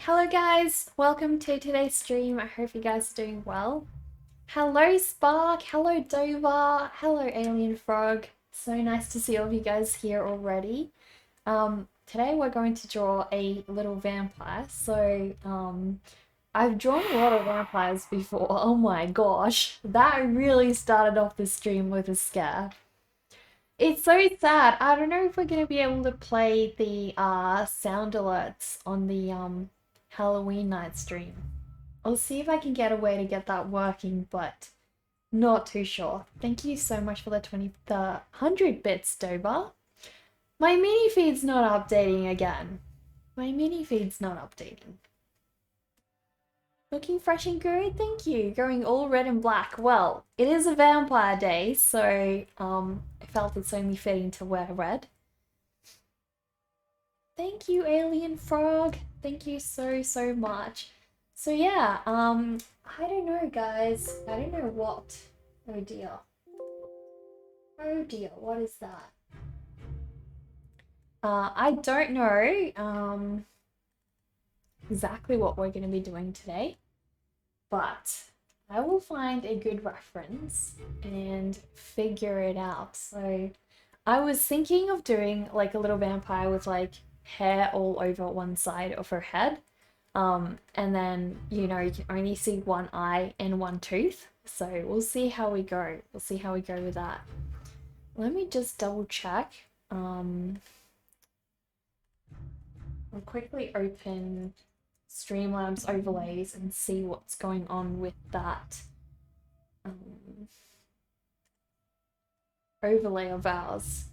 Hello guys, welcome to today's stream. I hope you guys are doing well. Hello Spark, hello Dover, hello Alien Frog. So nice to see all of you guys here already. Today we're going to draw a little vampire. I've drawn a lot of vampires before. Oh my gosh, that really started off the stream with a scare. It's so sad. I don't know if we're gonna be able to play the sound alerts on the Halloween night stream. I'll see if I can get a way to get that working, but not too sure. Thank you so much for the 100 bits, Doba. My mini feed's not updating again. My mini feed's not updating. Looking fresh and good, thank you. Going all red and black. Well, it is a vampire day, so I felt it's only fitting to wear red. Thank you, Alien Frog. Thank you so much. So yeah, I don't know, guys. I don't know what. Oh dear. Oh dear, what is that? I don't know exactly what we're going to be doing today, but I will find a good reference and figure it out. So I was thinking of doing like a little vampire with like hair all over one side of her head. And then, you know, you can only see one eye and one tooth. So we'll see how we go. We'll see how we go with that. Let me just double check. I'll quickly open Streamlabs overlays and see what's going on with that overlay of ours.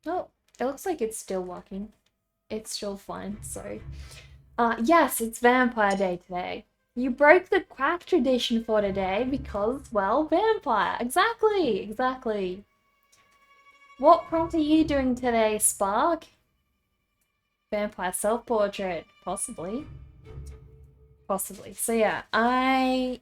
Oh, it looks like it's still working. It's still fine, so... yes, it's Vampire Day today. You broke the quack tradition for today because, well, vampire. Exactly. What prompt are you doing today, Spark? Vampire self-portrait, possibly. So yeah, I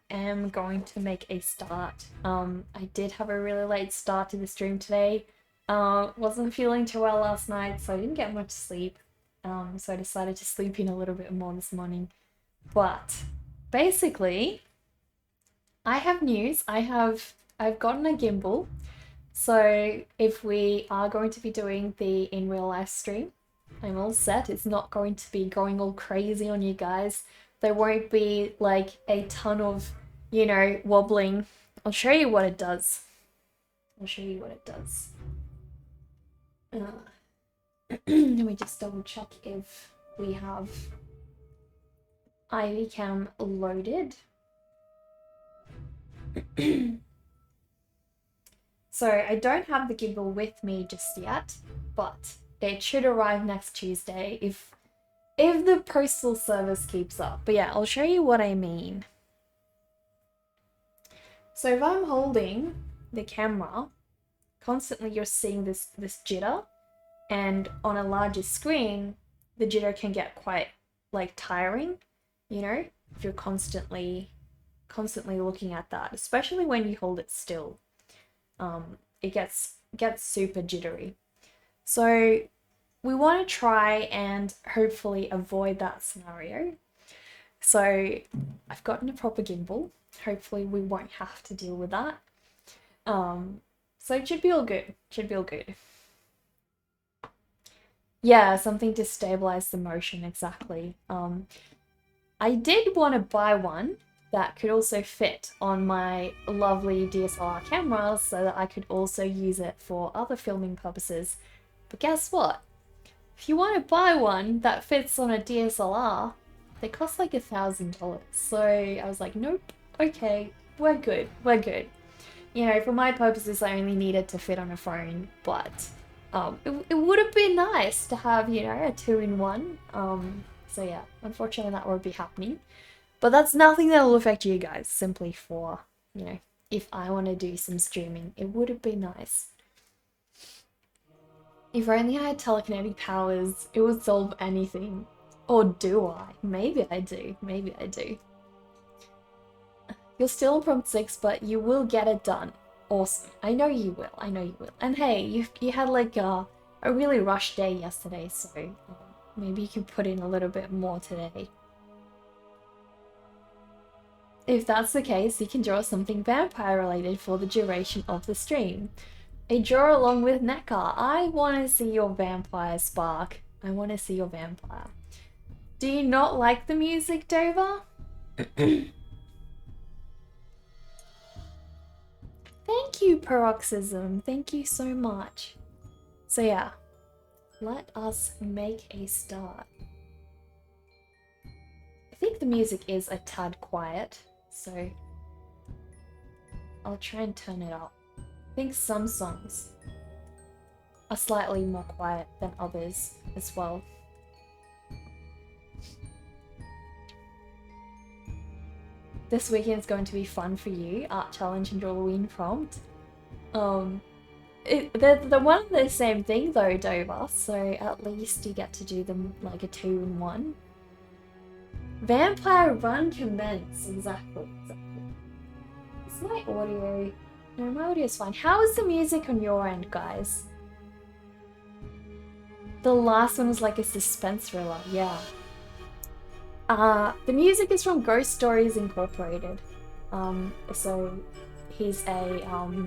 am going to make a start. I did have a really late start to the stream today. Wasn't feeling too well last night, so I didn't get much sleep. So I decided to sleep in a little bit more this morning. But basically, I have news. I've gotten a gimbal. So if we are going to be doing the in real life stream, I'm all set. It's not going to be going all crazy on you guys. There won't be like a ton of, you know, wobbling. I'll show you what it does. Let me just double check if we have iVcam loaded. So I don't have the gimbal with me just yet, but it should arrive next Tuesday if the postal service keeps up. But yeah, I'll show you what I mean. So if I'm holding the camera, constantly you're seeing this jitter, and on a larger screen, the jitter can get quite like tiring, you know, if you're constantly looking at that, especially when you hold it still. It gets super jittery. So we want to try and hopefully avoid that scenario. So I've gotten a proper gimbal. Hopefully we won't have to deal with that. So it should be all good. Yeah, something to stabilize the motion, exactly. I did want to buy one that could also fit on my lovely DSLR camera so that I could also use it for other filming purposes. But guess what? If you want to buy one that fits on a DSLR, they cost like $1,000. So I was like, nope, okay, we're good. You know, for my purposes, I only needed to fit on a phone, but it would have been nice to have, you know, a 2-in-1. So yeah, unfortunately that won't be happening. But that's nothing that will affect you guys, simply for, you know, if I want to do some streaming, it would have been nice. If only I had telekinetic powers, it would solve anything. Or do I? Maybe I do. You're still on prompt 6, but you will get it done. Awesome. I know you will. I know you will. And hey, you had like a really rushed day yesterday, so maybe you can put in a little bit more today. If that's the case, you can draw something vampire related for the duration of the stream. A draw along with Neckar. I want to see your vampire, Spark. I want to see your vampire. Do you not like the music, Dover? Thank you, Paroxysm. Thank you so much. So yeah, let us make a start. I think the music is a tad quiet, so I'll try and turn it up. I think some songs are slightly more quiet than others as well. This weekend is going to be fun for you. Art challenge and Drawlloween prompt. They're one and the same thing though, Dover. So at least you get to do them like a 2-in-1. Vampire run commence. Exactly. Is my audio? No, my audio is fine. How is the music on your end, guys? The last one was like a suspense thriller. Yeah. The music is from Ghost Stories Incorporated. So he's a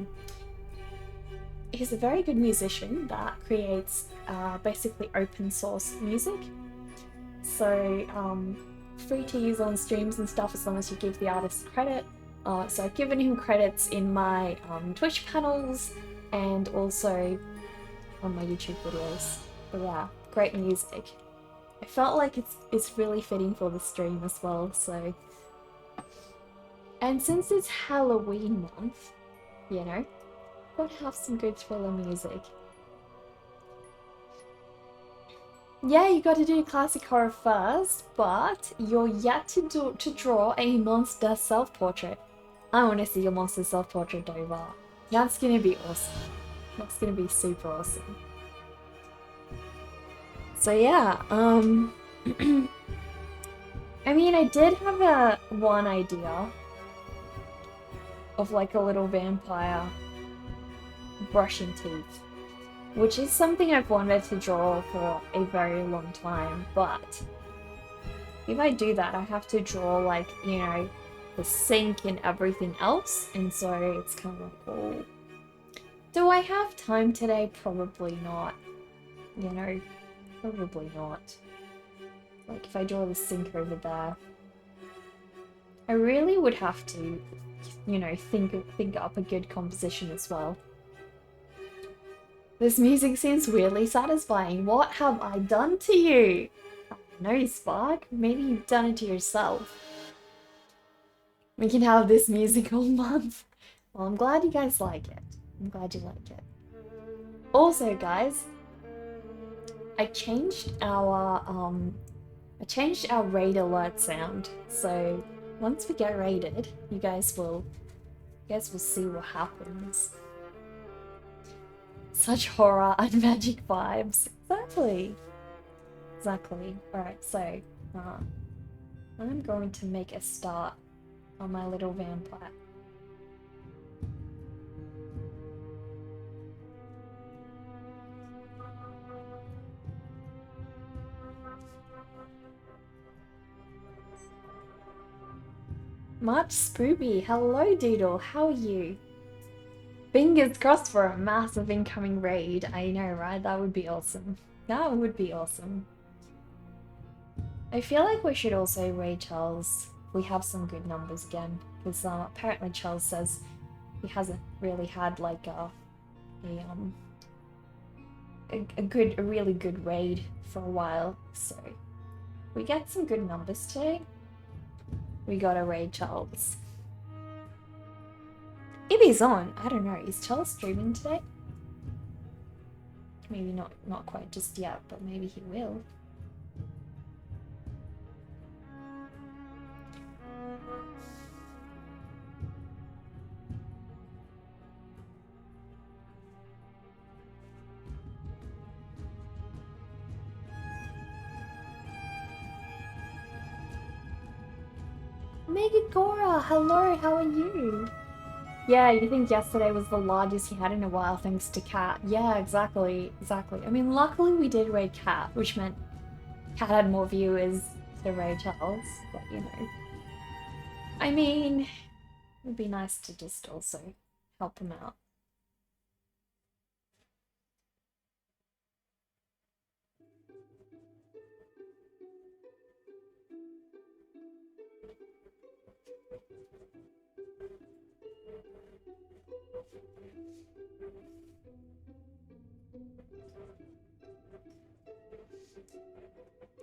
very good musician that creates basically open source music. So free to use on streams and stuff as long as you give the artist credit. So I've given him credits in my Twitch panels and also on my YouTube videos. But yeah, great music. I felt like it's really fitting for the stream as well, so... And since it's Halloween month, you know, gotta have some good thriller music. Yeah, you gotta do classic horror first, but you're yet to draw a monster self-portrait. I wanna see your monster self-portrait, Dover. That's gonna be awesome. That's gonna be super awesome. So yeah, I mean, I did have one idea of like a little vampire brushing teeth, which is something I've wanted to draw for a very long time, but if I do that, I have to draw like, you know, the sink and everything else, and so it's kind of like, oh, do I have time today? Probably not, you know. Probably not. Like if I draw the sink over there, I really would have to, you know, think up a good composition as well. This music seems weirdly satisfying. What have I done to you? I don't know, Spark. Maybe you've done it to yourself. We can have this music all month. Well, I'm glad you guys like it. I'm glad you like it. Also, guys, I changed our raid alert sound, so once we get raided, you guys will see what happens. Such horror and magic vibes. Exactly. Exactly. Alright, so I'm going to make a start on my little vampire. Much Spoopy, hello Doodle, how are you? Fingers crossed for a massive incoming raid. I know, right? That would be awesome. That would be awesome. I feel like we should also raid Charles. We have some good numbers again, because apparently Charles says he hasn't really had like a really good raid for a while. So we get some good numbers today. We gotta raid Charles. If he's on, I don't know, is Charles streaming today? Maybe not quite just yet, but maybe he will. Megagora, hello, how are you? Yeah, you think yesterday was the largest you had in a while thanks to cat. Yeah, exactly, exactly. I mean, luckily we did raid cat, which meant cat had more viewers to raid Charles, but you know. I mean, it would be nice to just also help him out.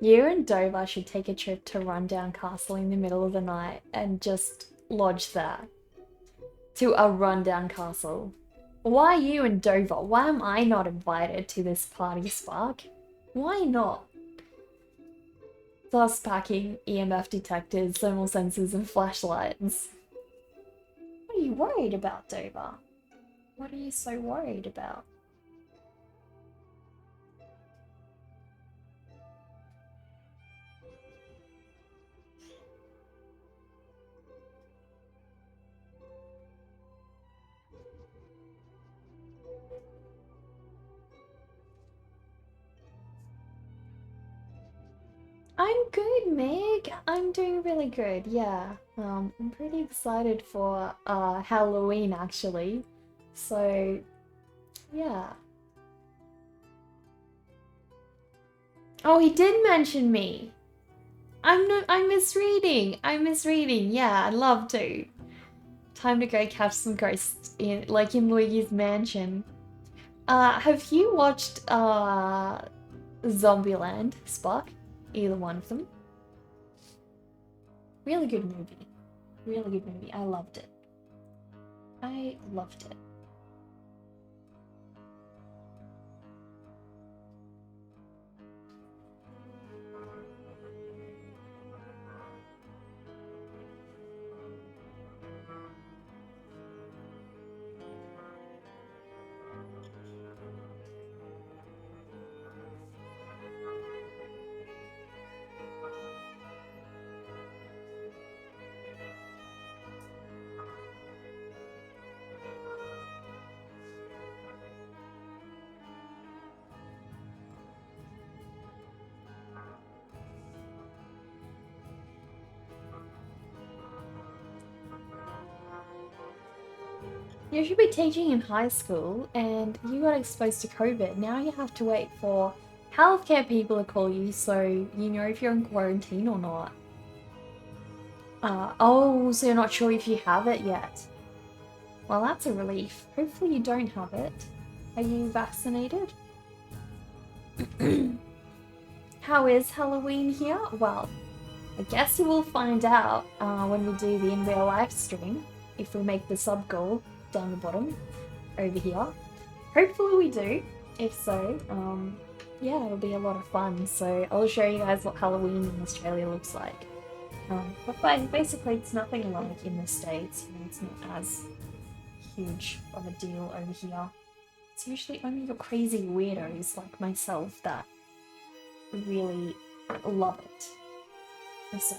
You and Dover should take a trip to Rundown Castle in the middle of the night and just lodge there. To a rundown castle. Why you and Dover? Why am I not invited to this party, Spark? Why not? Thus packing EMF detectors, thermal sensors, and flashlights. What are you worried about, Dover? What are you so worried about? I'm good, Meg. I'm doing really good, yeah. I'm pretty excited for Halloween actually. So yeah. Oh, he did mention me. I'm misreading. I'm misreading. Yeah, I'd love to. Time to go catch some ghosts in Luigi's mansion. Have you watched Zombieland, Spark? Either one of them. Really good movie. Really good movie. I loved it. I loved it. You should be teaching in high school and you got exposed to COVID. Now you have to wait for healthcare people to call you so you know if you're in quarantine or not. Oh, so you're not sure if you have it yet. Well, that's a relief. Hopefully you don't have it. Are you vaccinated? How is Halloween here? Well, I guess you will find out when we do the in real life stream, if we make the sub goal down the bottom over here. Hopefully we do. If so, yeah, it'll be a lot of fun. So I'll show you guys what Halloween in Australia looks like. But basically it's nothing like in the States. You know, it's not as huge of a deal over here. It's usually only your crazy weirdos like myself that really love it. So,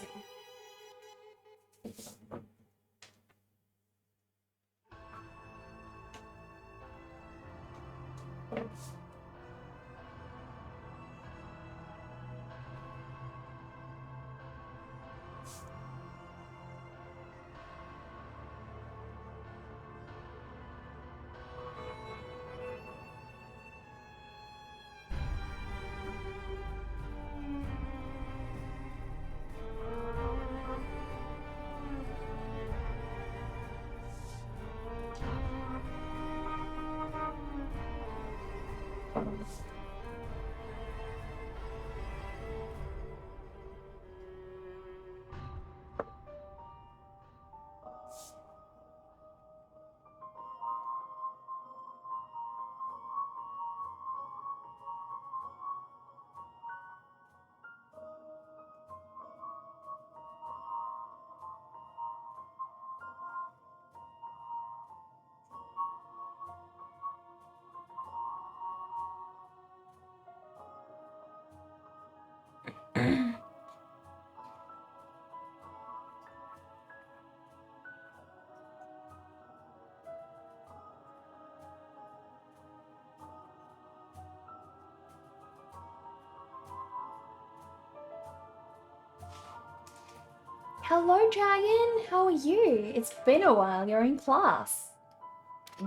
Hello, Dragon. How are you? It's been a while. You're in class.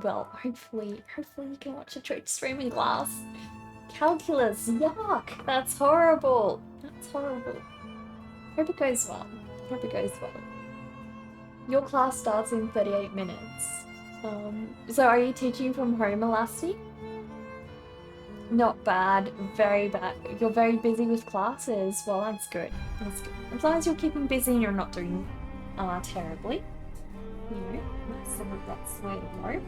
Well, hopefully you can watch a Twitch stream in class. Calculus, yuck! That's horrible. That's horrible. Hope it goes well. Hope it goes well. Your class starts in 38 minutes. So are you teaching from home, Elasti? Not bad, very bad. You're very busy with classes. Well, that's good. That's good. As long as you're keeping busy and you're not doing terribly. You know, that's the way to go.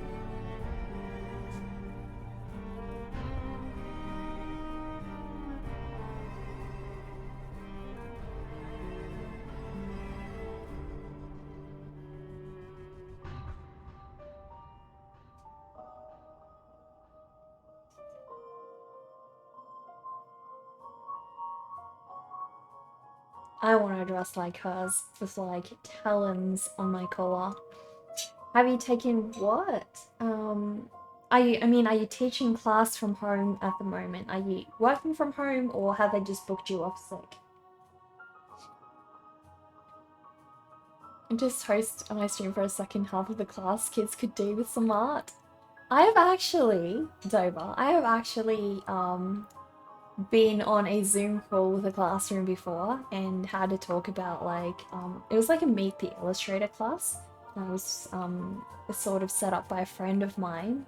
I want to dress like hers with like talons on my collar. Have you taken what? Are you teaching class from home at the moment? Are you working from home or have they just booked you off sick? And just host my stream for a second half of the class kids could do with some art. I have actually, Dover, been on a Zoom call with a classroom before and had to talk about like, it was like a Meet the Illustrator class. And it was sort of set up by a friend of mine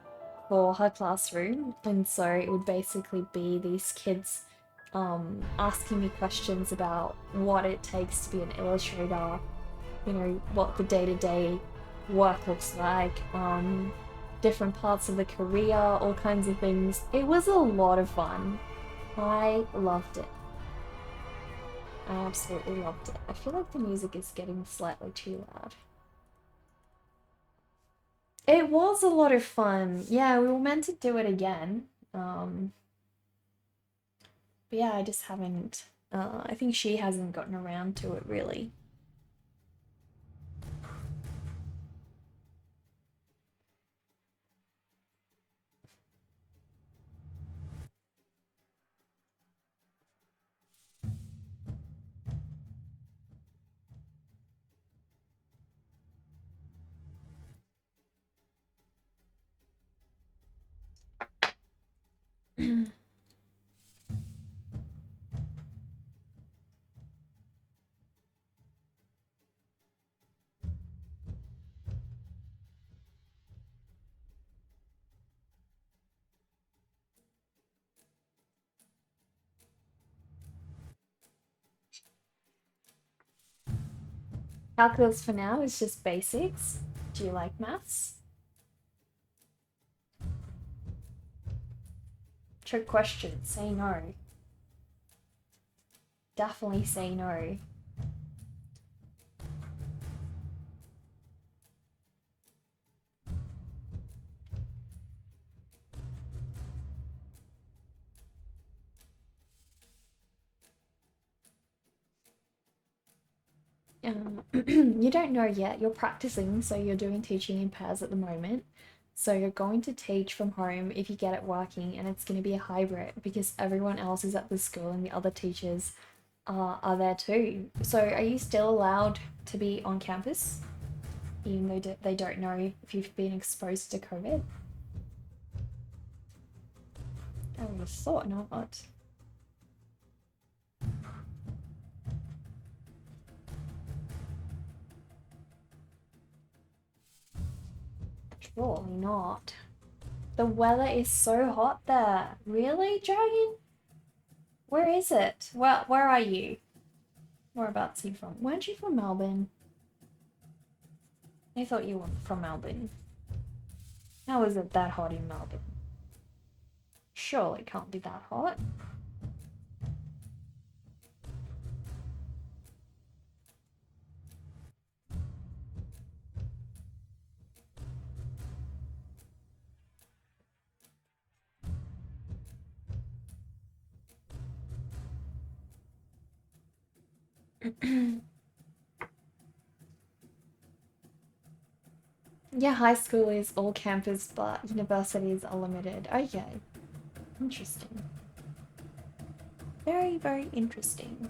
for her classroom. And so it would basically be these kids asking me questions about what it takes to be an illustrator, you know, what the day-to-day work looks like, different parts of the career, all kinds of things. It was a lot of fun. I loved it. I absolutely loved it. I feel like the music is getting slightly too loud. It was a lot of fun. Yeah, we were meant to do it again. But yeah, I just haven't, I think she hasn't gotten around to it really. Calculus for now is just basics. Do you like maths? Trick question. Say no. Definitely say no. You don't know yet. You're practicing, so you're doing teaching in pairs at the moment. So you're going to teach from home if you get it working, and it's going to be a hybrid because everyone else is at the school and the other teachers are there too. So are you still allowed to be on campus, even though they don't know if you've been exposed to COVID? I would have thought not. Surely not. The weather is so hot there. Really, Dragon? Where is it? Where are you? Whereabouts are you from? Weren't you from Melbourne? I thought you were from Melbourne. How is it that hot in Melbourne? Surely it can't be that hot. Yeah, high school is all campus, but universities are limited. Okay. Interesting. Very, very interesting.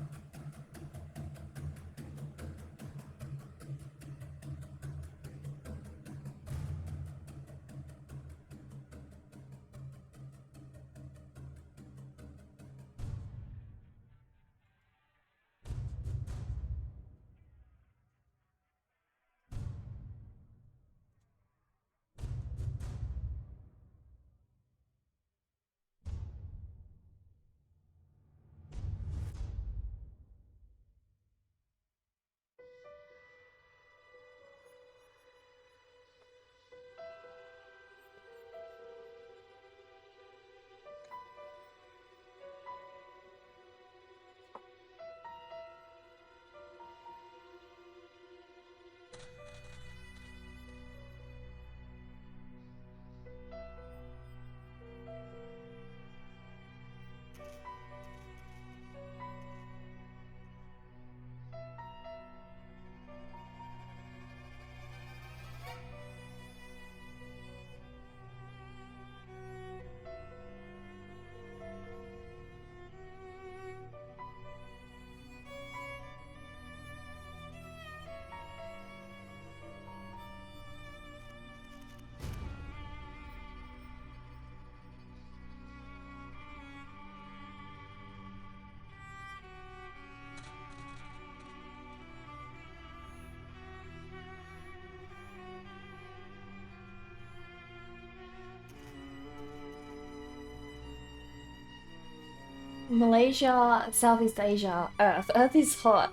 Malaysia, Southeast Asia, Earth. Earth is hot.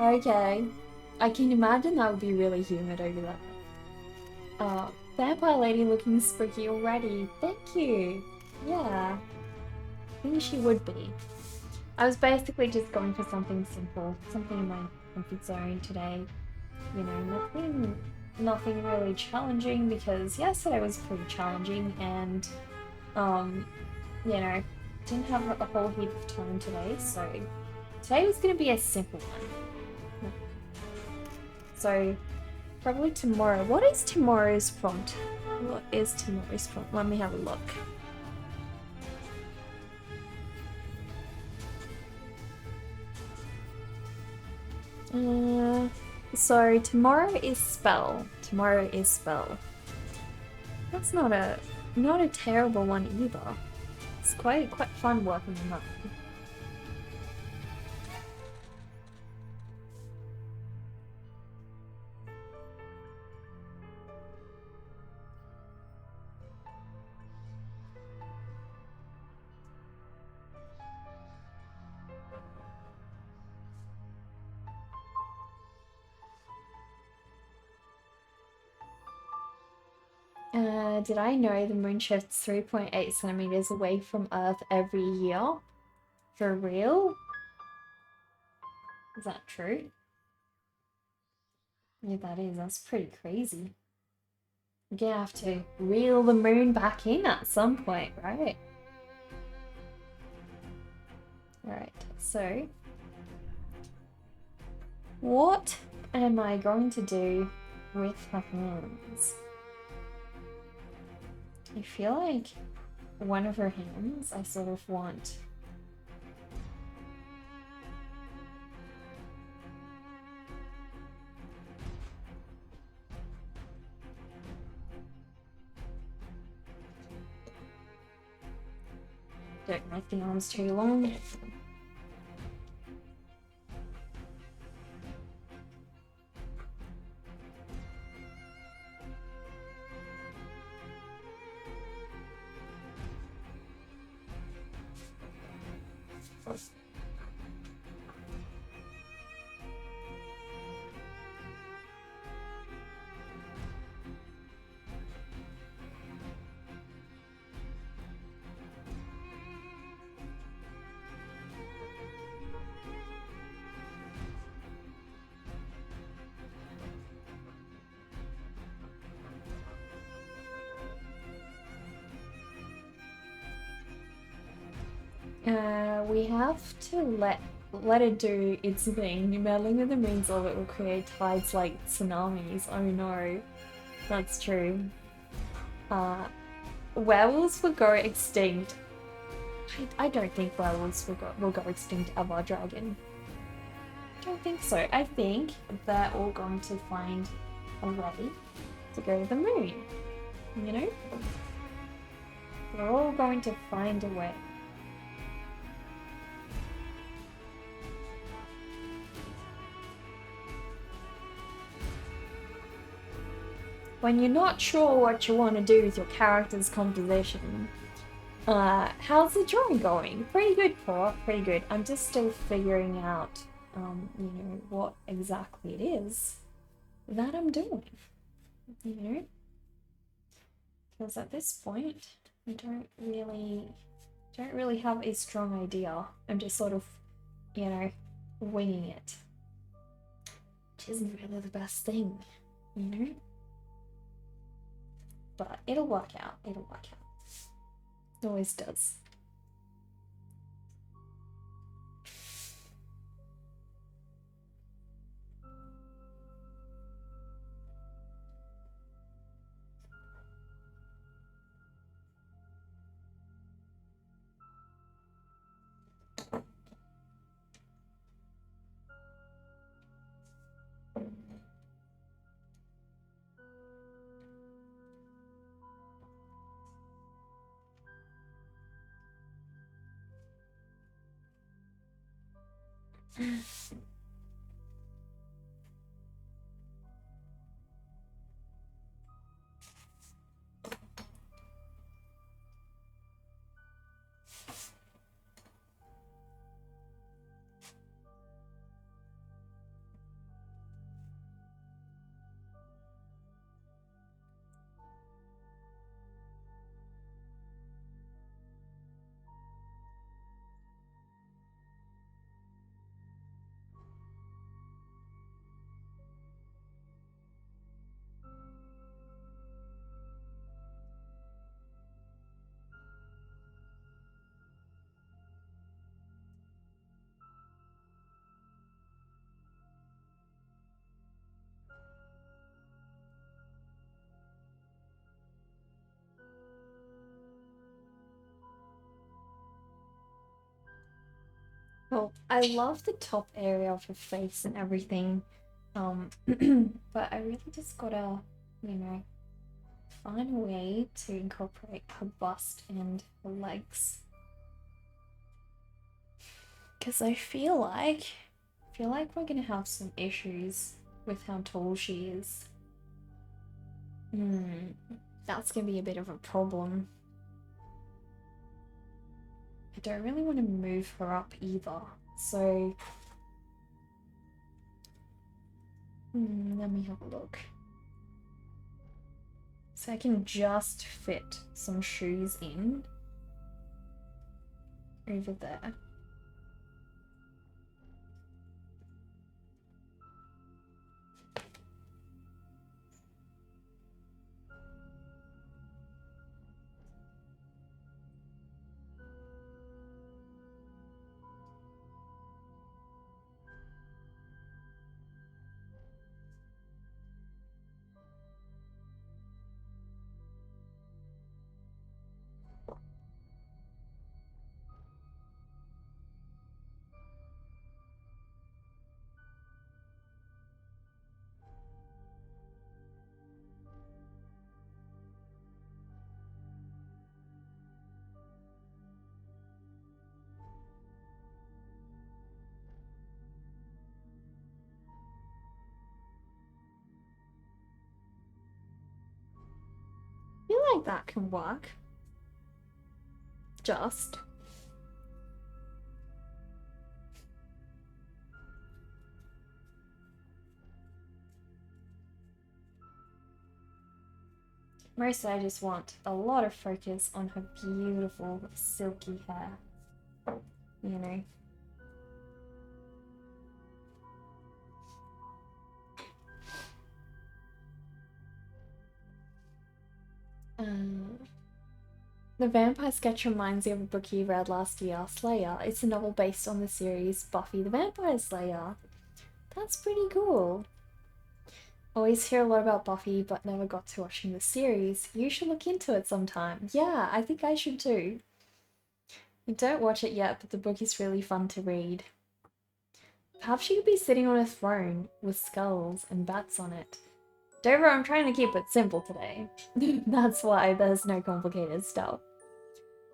Okay. I can imagine that would be really humid over there. Vampire lady looking spooky already. Thank you. Yeah. I think she would be. I was basically just going for something simple. Something in my comfort zone today. You know, nothing really challenging because yesterday was pretty challenging and you know, didn't have a whole heap of time today, so today was gonna be a simple one. So probably tomorrow. What is tomorrow's prompt? What is tomorrow's prompt? Let me have a look. So tomorrow is spell. Tomorrow is spell. That's not a terrible one either. It's quite fun working on that. Did I know the moon shifts 3.8 centimeters away from Earth every year? For real? Is that true? Yeah, that is. That's pretty crazy. We're gonna have to reel the moon back in at some point, right? Alright, so what am I going to do with her hands? I feel like one of her hands I sort of want don't make the arms too long. We have to let it do its thing. Meddling with the moon's orbit will create tides like tsunamis. Oh no, that's true. Werewolves will go extinct. I don't think werewolves will go extinct ever, Dragon. I don't think so. I think they're all going to find a way to go to the moon. You know? They're all going to find a way. When you're not sure what you want to do with your character's composition, how's the drawing going? Pretty good, Paul. Pretty good. I'm just still figuring out, you know, what exactly it is that I'm doing. You know, because at this point, I don't really have a strong idea. I'm just sort of, you know, winging it, which isn't really the best thing, you know. But it'll work out. It'll work out. It always does. Well, I love the top area of her face and everything. But I really just gotta, you know, find a way to incorporate her bust and her legs. Because I feel like we're gonna have some issues with how tall she is. That's gonna be a bit of a problem. I don't really want to move her up either, so let me have a look. So I can just fit some shoes in over there. I feel like that can work. Just. Mostly I just want a lot of focus on her beautiful silky hair, you know. The vampire sketch reminds me of a book you read last year, Slayer. It's a novel based on the series Buffy the Vampire Slayer. That's pretty cool. Always hear a lot about Buffy, but never got to watching the series. You should look into it sometime. Yeah, I think I should too. I don't watch it yet, but the book is really fun to read. Perhaps she could be sitting on a throne with skulls and bats on it. Dover, I'm trying to keep it simple today. That's why there's no complicated stuff.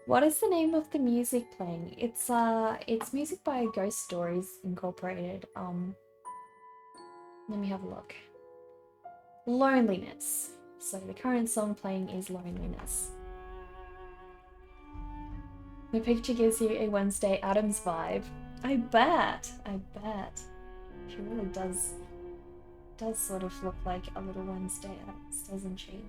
What is the name of the music playing? It's music by Ghost Stories Incorporated. Let me have a look. Loneliness. So the current song playing is Loneliness. The picture gives you a Wednesday Addams vibe. I bet. She really does sort of look like a little Wednesday Addams, doesn't she?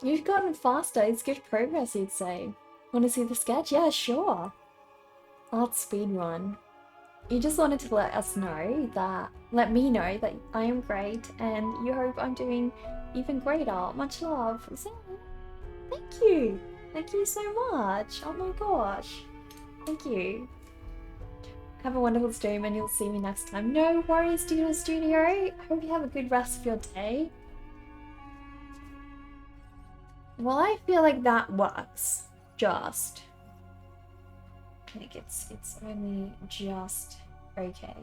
You've gotten faster. It's good progress, you'd say. Want to see the sketch? Yeah, sure. Art speedrun. You just wanted to let me know that I am great and you hope I'm doing even greater. Much love. So, thank you. Thank you so much. Oh my gosh. Thank you. Have a wonderful stream and you'll see me next time. No worries, Doodle Studio. I hope you have a good rest of your day. Well, I feel like that works. Just. I think it's only just okay.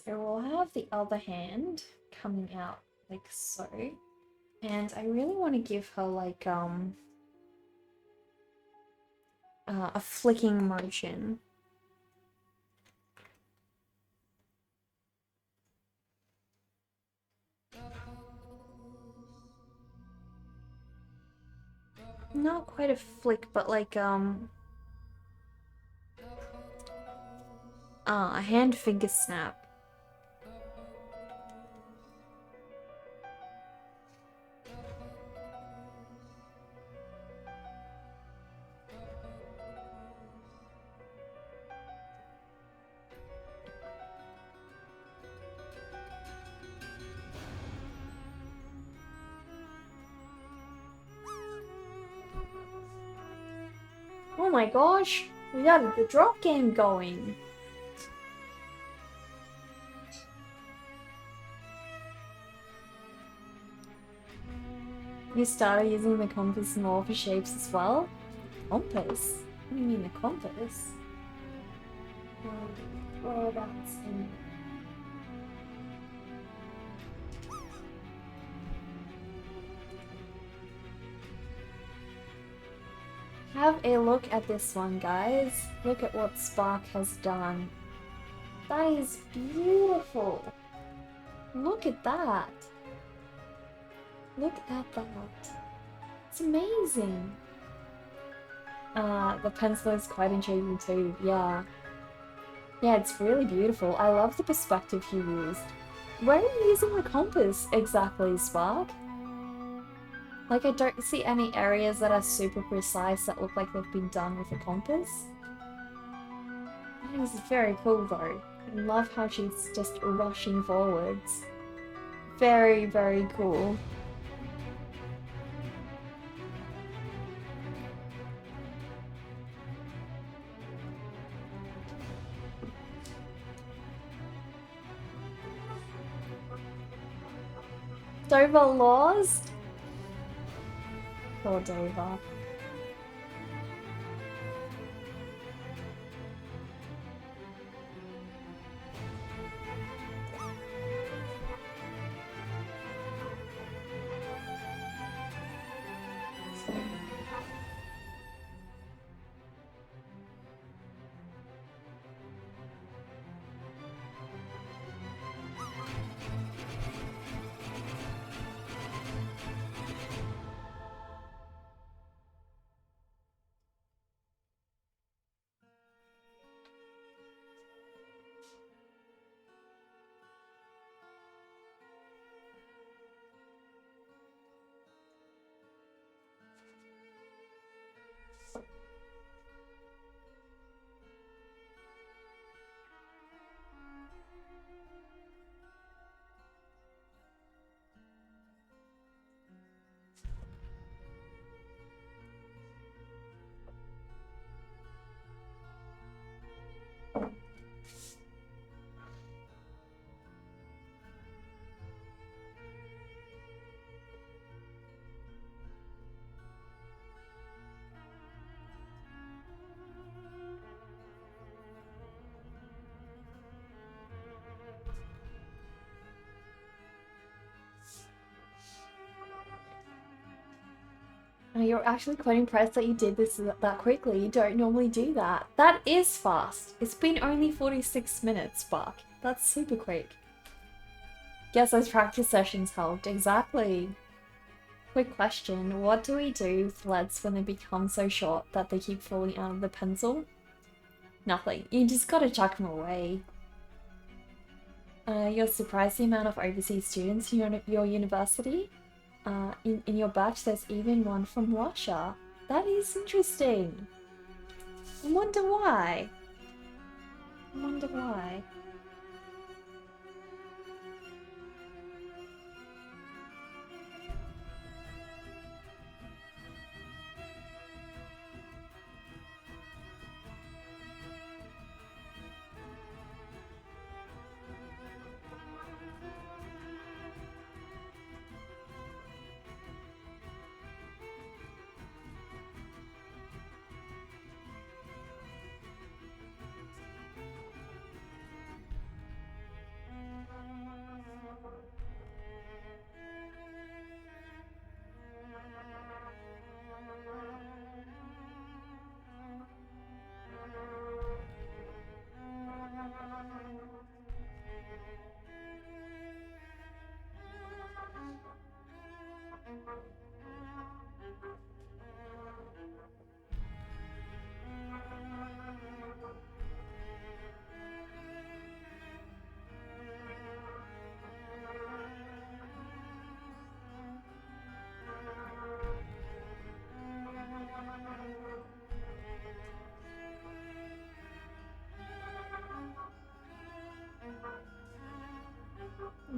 So we'll have the other hand coming out like so. And I really want to give her like a flicking motion. Not quite a flick, but like a hand finger snap. Oh my gosh, we got the drop game going. You started using the compass more for shapes as well? Compass? What do you mean the compass? Whereabouts in... Have a look at this one, guys. Look at what Spark has done. That is beautiful. Look at that. Look at that. It's amazing. The pencil is quite intriguing too, yeah. Yeah, it's really beautiful. I love the perspective he used. Where are you using the compass exactly, Spark? Like, I don't see any areas that are super precise that look like they've been done with a compass. That is very cool though. I love how she's just rushing forwards. Very, very cool. Dover lost? Poor Dover. You're actually quite impressed that you did this that quickly. You don't normally do that. That is fast. It's been only 46 minutes, Spark. That's super quick. Guess those practice sessions helped. Exactly. Quick question. What do we do with threads when they become so short that they keep falling out of the pencil? Nothing. You just gotta chuck them away. You're surprised the amount of overseas students in your university? In your batch, there's even one from Russia. That is interesting. I wonder why. I wonder why.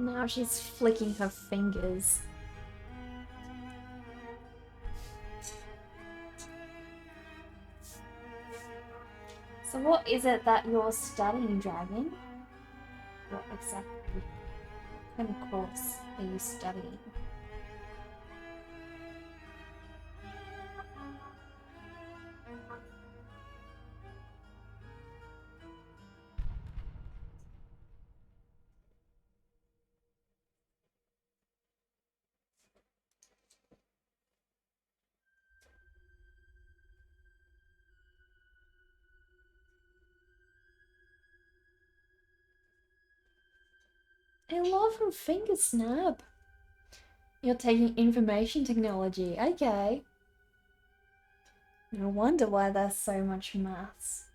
Now she's flicking her fingers. So what is it that you're studying, Dragon? What exactly? What kind of course are you studying? I love her finger snap. You're taking information technology. Okay. No wonder why there's so much maths.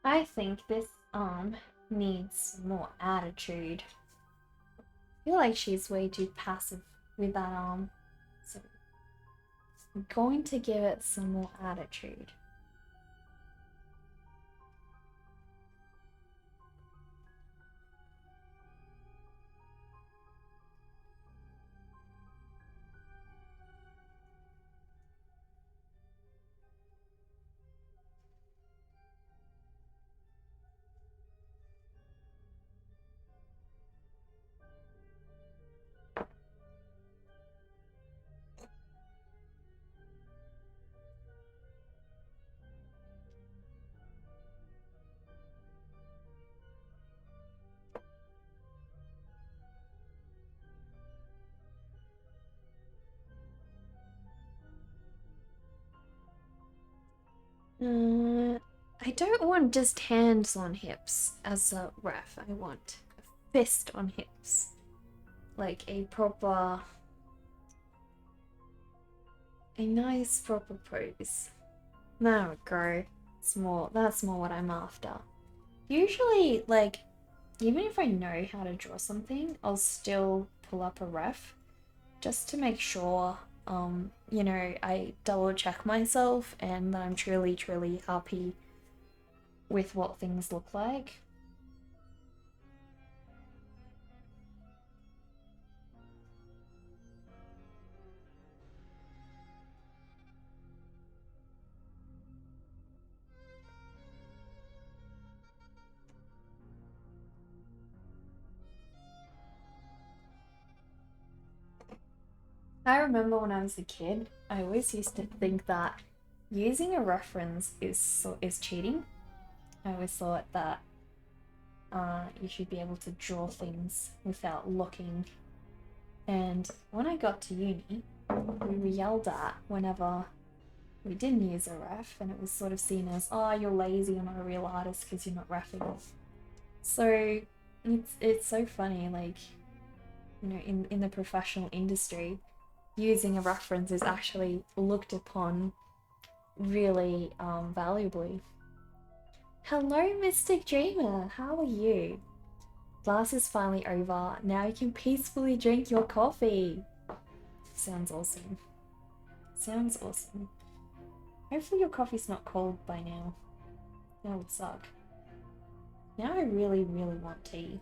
I think this arm needs more attitude. I feel like she's way too passive with that arm. So I'm going to give it some more attitude. I don't want just hands on hips as a ref. I want a fist on hips. Like a nice proper pose. There we go. That's more what I'm after. Usually, like, even if I know how to draw something, I'll still pull up a ref just to make sure, you know, I double check myself and that I'm truly, truly happy with what things look like. I remember when I was a kid, I always used to think that using a reference is cheating. I always thought that you should be able to draw things without looking. And when I got to uni, we were yelled at whenever we didn't use a ref, and it was sort of seen as, oh, you're lazy, you're not a real artist because you're not reffing. So it's so funny, like, you know, in the professional industry, using a reference is actually looked upon really valuably. Hello, Mystic Dreamer, how are you? Class is finally over. Now you can peacefully drink your coffee. Sounds awesome. Sounds awesome. Hopefully your coffee's not cold by now. That would suck. Now I really, really want tea.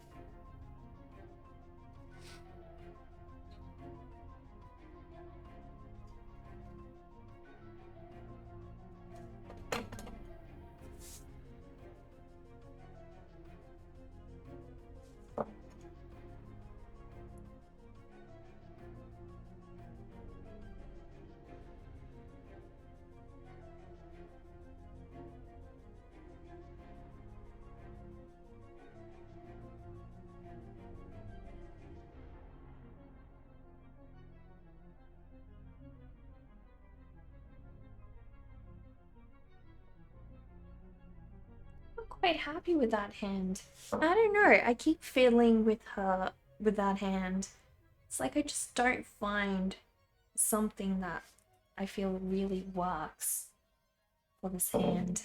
Quite happy with that hand. I don't know, I keep feeling with that hand. It's like I just don't find something that I feel really works for this hand.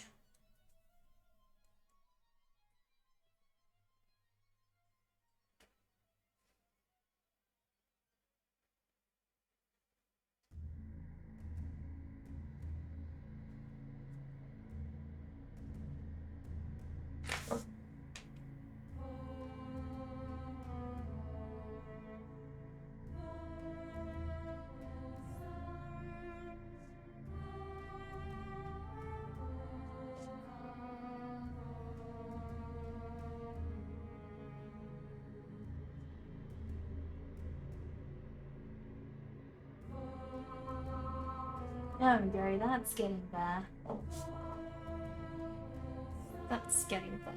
There we go, that's getting there. That's getting there.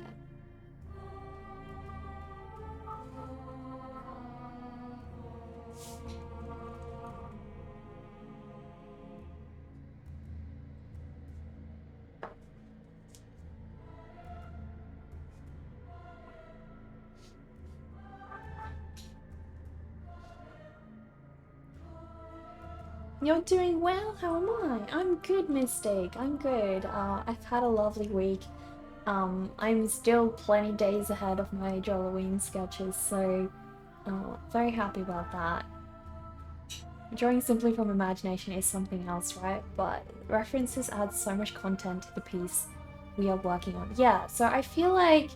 You're doing well, how am I? I'm good, Mystic, I'm good. I've had a lovely week. I'm still plenty days ahead of my Drawlloween sketches, so very happy about that. Drawing simply from imagination is something else, right? But references add so much content to the piece we are working on. Yeah, so I feel like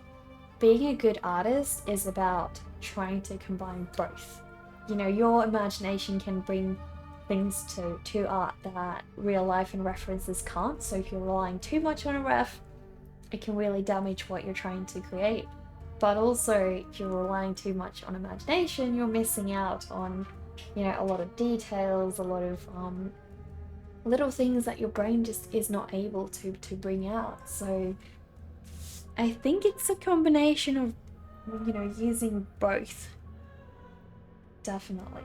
being a good artist is about trying to combine both. You know, your imagination can bring things to art that real life and references can't, so if you're relying too much on a ref, it can really damage what you're trying to create. But also, if you're relying too much on imagination, you're missing out on, you know, a lot of details, a lot of little things that your brain just is not able to bring out. So I think it's a combination of, you know, using both. Definitely.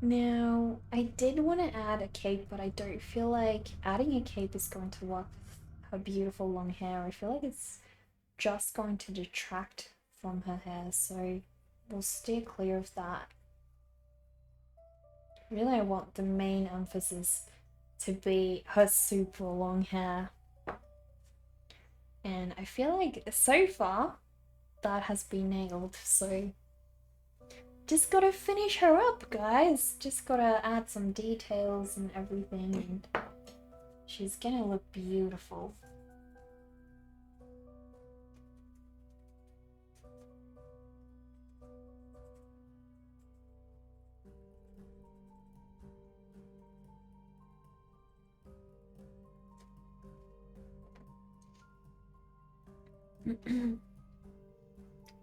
Now, I did want to add a cape, but I don't feel like adding a cape is going to work with her beautiful long hair. I feel like it's just going to detract from her hair, so we'll steer clear of that. Really, I want the main emphasis to be her super long hair. And I feel like so far that has been nailed, so just gotta finish her up, guys. Just gotta add some details and everything, and she's gonna look beautiful.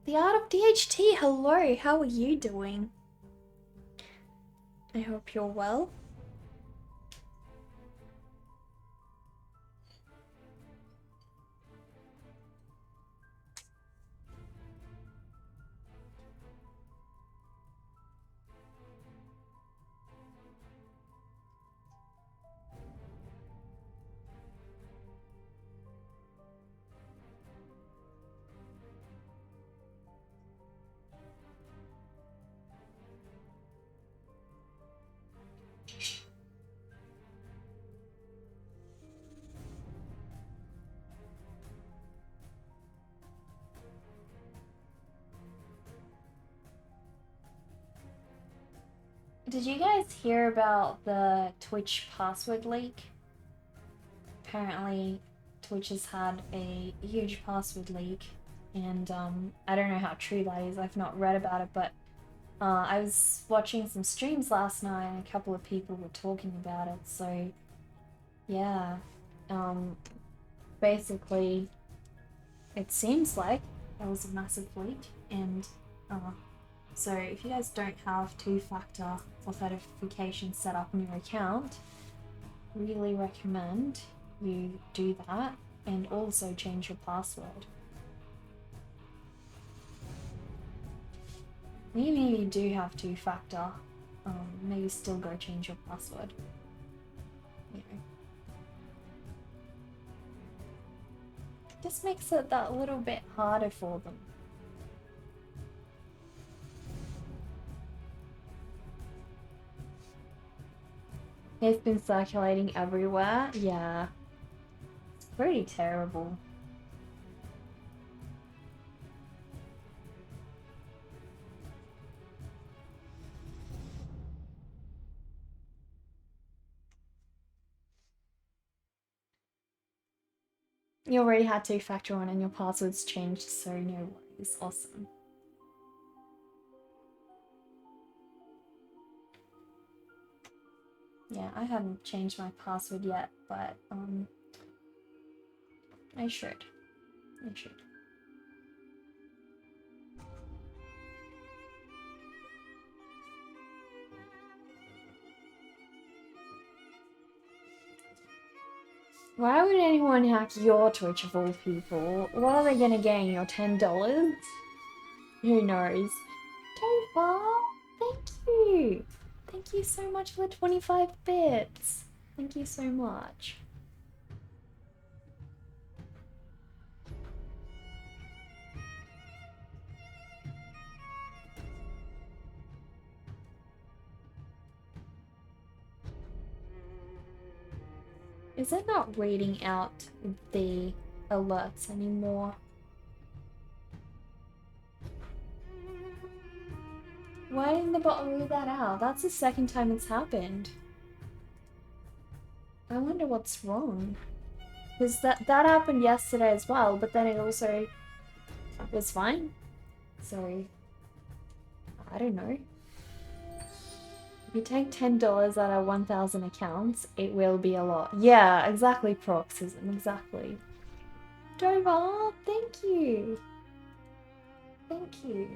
The Art of DHT, hello, how are you doing? I hope you're well. Did you guys hear about the Twitch password leak? Apparently, Twitch has had a huge password leak, and I don't know how true that is. I've not read about it, but I was watching some streams last night, and a couple of people were talking about it. So, yeah, basically, it seems like there was a massive leak, and so if you guys don't have two-factor authentication set up on your account, really recommend you do that, and also change your password. Maybe you do have two-factor, maybe still go change your password. You know. Just makes it that little bit harder for them. It's been circulating everywhere. Yeah. It's pretty terrible. You already had two-factor on and your password's changed, so no worries. Awesome. Yeah, I haven't changed my password yet, but I should. I should. Why would anyone hack your Twitch of all people? What are they gonna gain? Your $10? Who knows? Tova, thank you! Thank you so much for the 25 bits. Thank you so much. Is it not reading out the alerts anymore? Why didn't the bot read that out? That's the second time it's happened. I wonder what's wrong. Because that happened yesterday as well, but then it also was fine. So, I don't know. If you take $10 out of 1,000 accounts, it will be a lot. Yeah, exactly, Proxism, exactly. Dover, thank you. Thank you.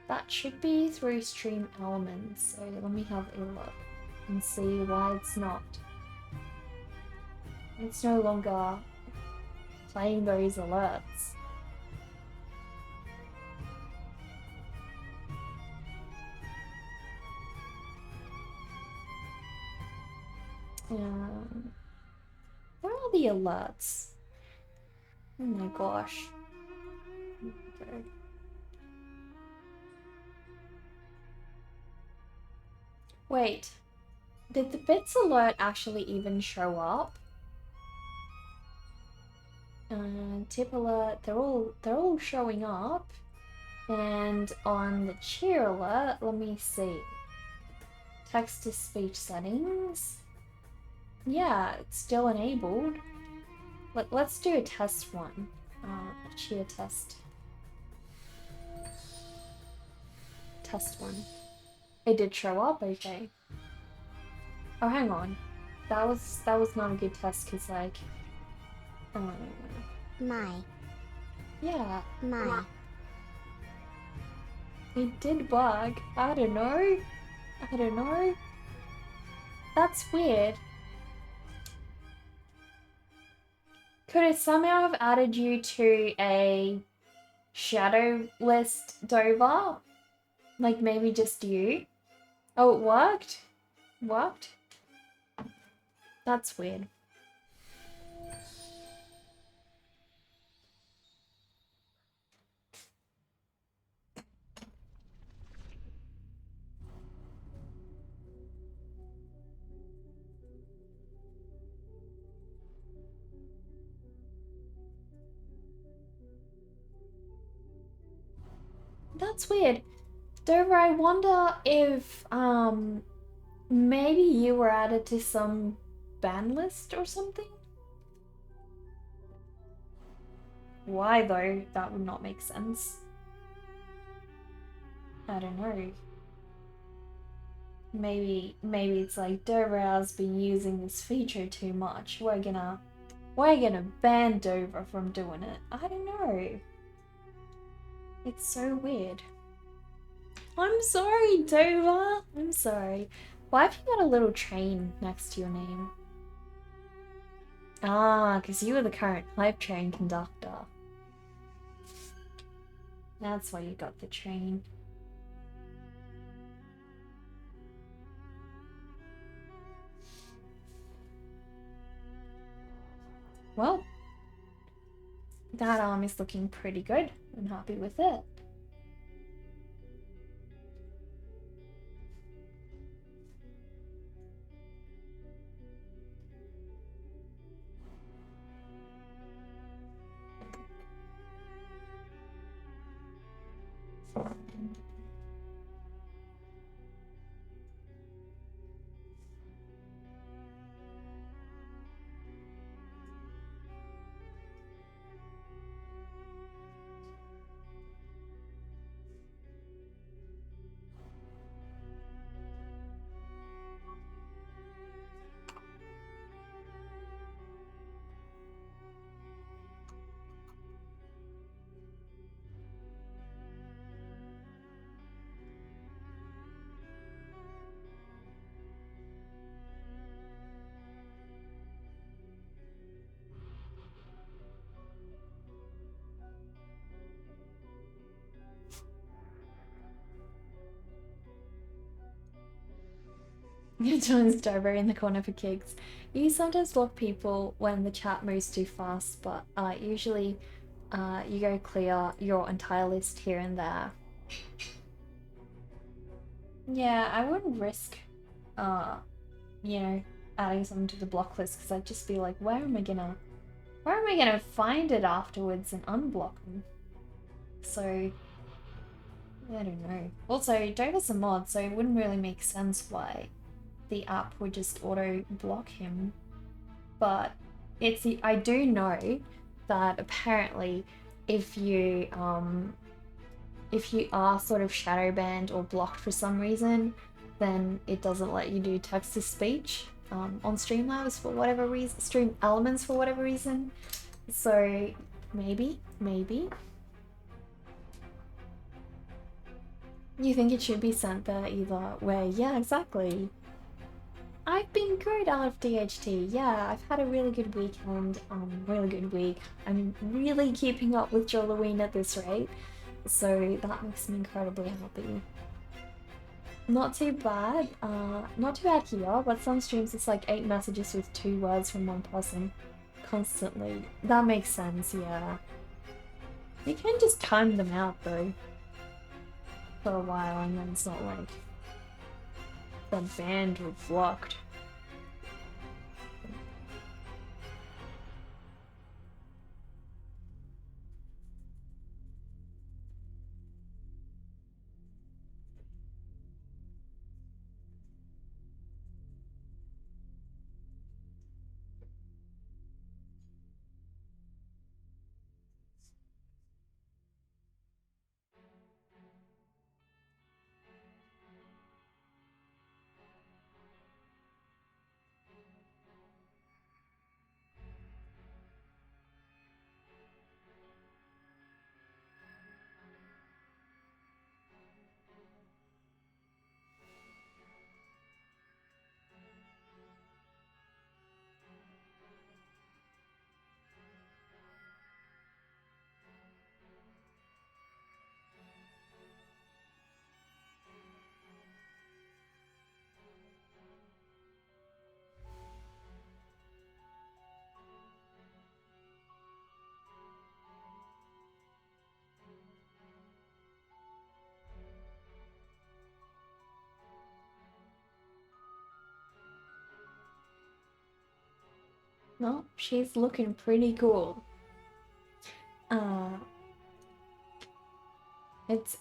That should be through Stream Elements, so let me have a look and see why it's not. It's no longer playing those alerts. Where are the alerts? Oh my gosh. Okay. Wait, did the bits alert actually even show up? Tip alert, they're all showing up. And on the cheer alert, let me see. Text to speech settings. Yeah, it's still enabled. Let's do a test one. A cheer test. Test one. It did show up, okay. Oh, hang on. That was not a good test, cause like, My. Yeah. My. It did bug. I don't know. I don't know. That's weird. Could it somehow have added you to a shadow list, Dover? Like maybe just you? Oh, it worked? Worked? That's weird. That's weird. Dover, I wonder if maybe you were added to some ban list or something? Why though? That would not make sense. I don't know. Maybe it's like Dover has been using this feature too much. We're gonna Why are you gonna ban Dover from doing it? I don't know. It's so weird. I'm sorry, Dover. I'm sorry. Why have you got a little train next to your name? Ah, because you were the current hype train conductor. That's why you got the train. Well, that arm is looking pretty good. I'm happy with it. Join Strawberry in the corner for kicks. You sometimes block people when the chat moves too fast, but usually you go clear your entire list here and there. Yeah, I wouldn't risk, you know, adding something to the block list because I'd just be like, where am I gonna find it afterwards and unblock them? So, I don't know. Also, Dover's a mod, so it wouldn't really make sense why the app would just auto block him. But I do know that apparently if you are sort of shadow banned or blocked for some reason, then it doesn't let you do text to speech on Streamlabs for whatever reason, Stream Elements for whatever reason. So maybe. You think it should be sent there either way? Yeah, exactly. I've been good out of DHT. Yeah, I've had a really good weekend. Really good week. I'm really keeping up with Drawlloween at this rate, so that makes me incredibly happy. Not too bad. Not too bad here, but some streams it's like 8 messages with 2 words from one person constantly. That makes sense, yeah. You can just time them out though for a while, and then it's not like they're banned or blocked. No, she's looking pretty cool.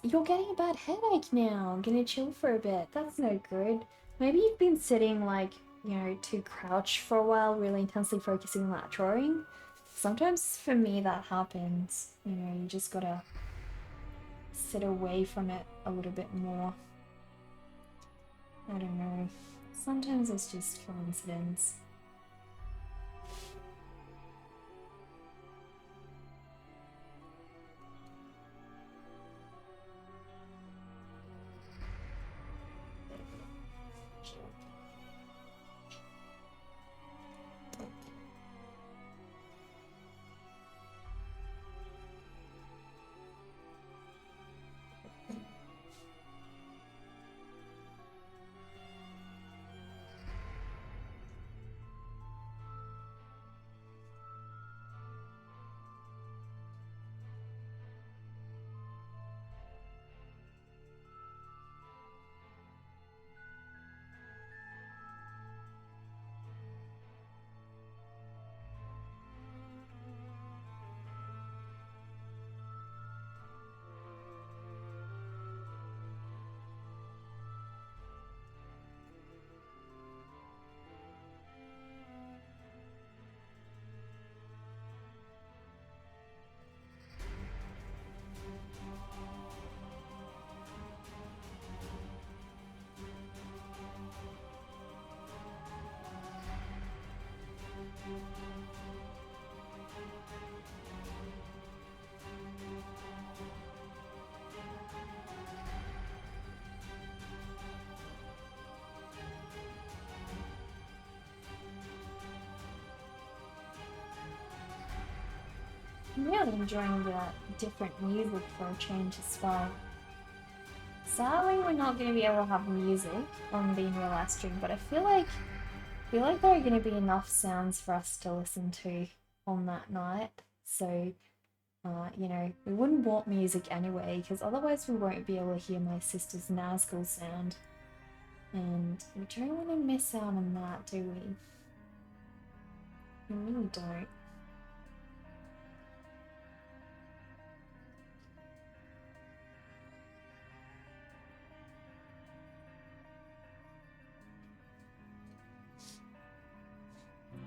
You're getting a bad headache now. I'm gonna chill for a bit. That's no good. Maybe you've been sitting like, you know, too crouched for a while, really intensely focusing on that drawing. Sometimes for me that happens. You know, you just gotta sit away from it a little bit more. I don't know. Sometimes it's just coincidence. I'm really enjoying the different music for a change as well. Sadly, we're not going to be able to have music on the real live stream, but I feel like there are going to be enough sounds for us to listen to on that night. So, you know, we wouldn't want music anyway, because otherwise we won't be able to hear my sister's Nazgul sound. And we don't want to miss out on that, do we? We really don't.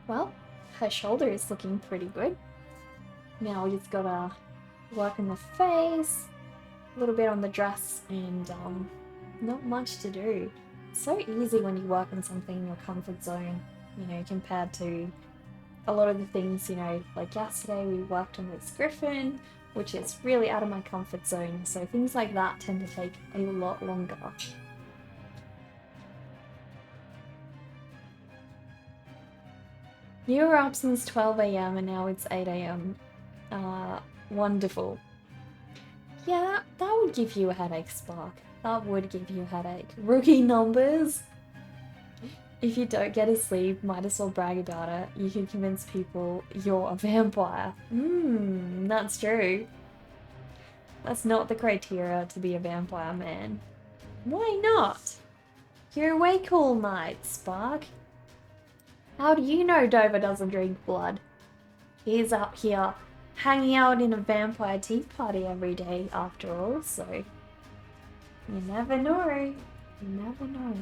Well, her shoulder is looking pretty good. Now we just gotta work on the face, a little bit on the dress, and not much to do. It's so easy when you work on something in your comfort zone, you know, compared to a lot of the things, you know, like yesterday we worked on this griffin, which is really out of my comfort zone, so things like that tend to take a lot longer. You were up since 12 AM and now it's 8 AM. Wonderful. Yeah, that would give you a headache, Spark. That would give you a headache. Rookie numbers! If you don't get to sleep, might as well brag about it. You can convince people you're a vampire. That's true. That's not the criteria to be a vampire, man. Why not? You're awake all night, Spark. How do you know Dover doesn't drink blood? He's up here hanging out in a vampire tea party every day after all, so you never know. You never know.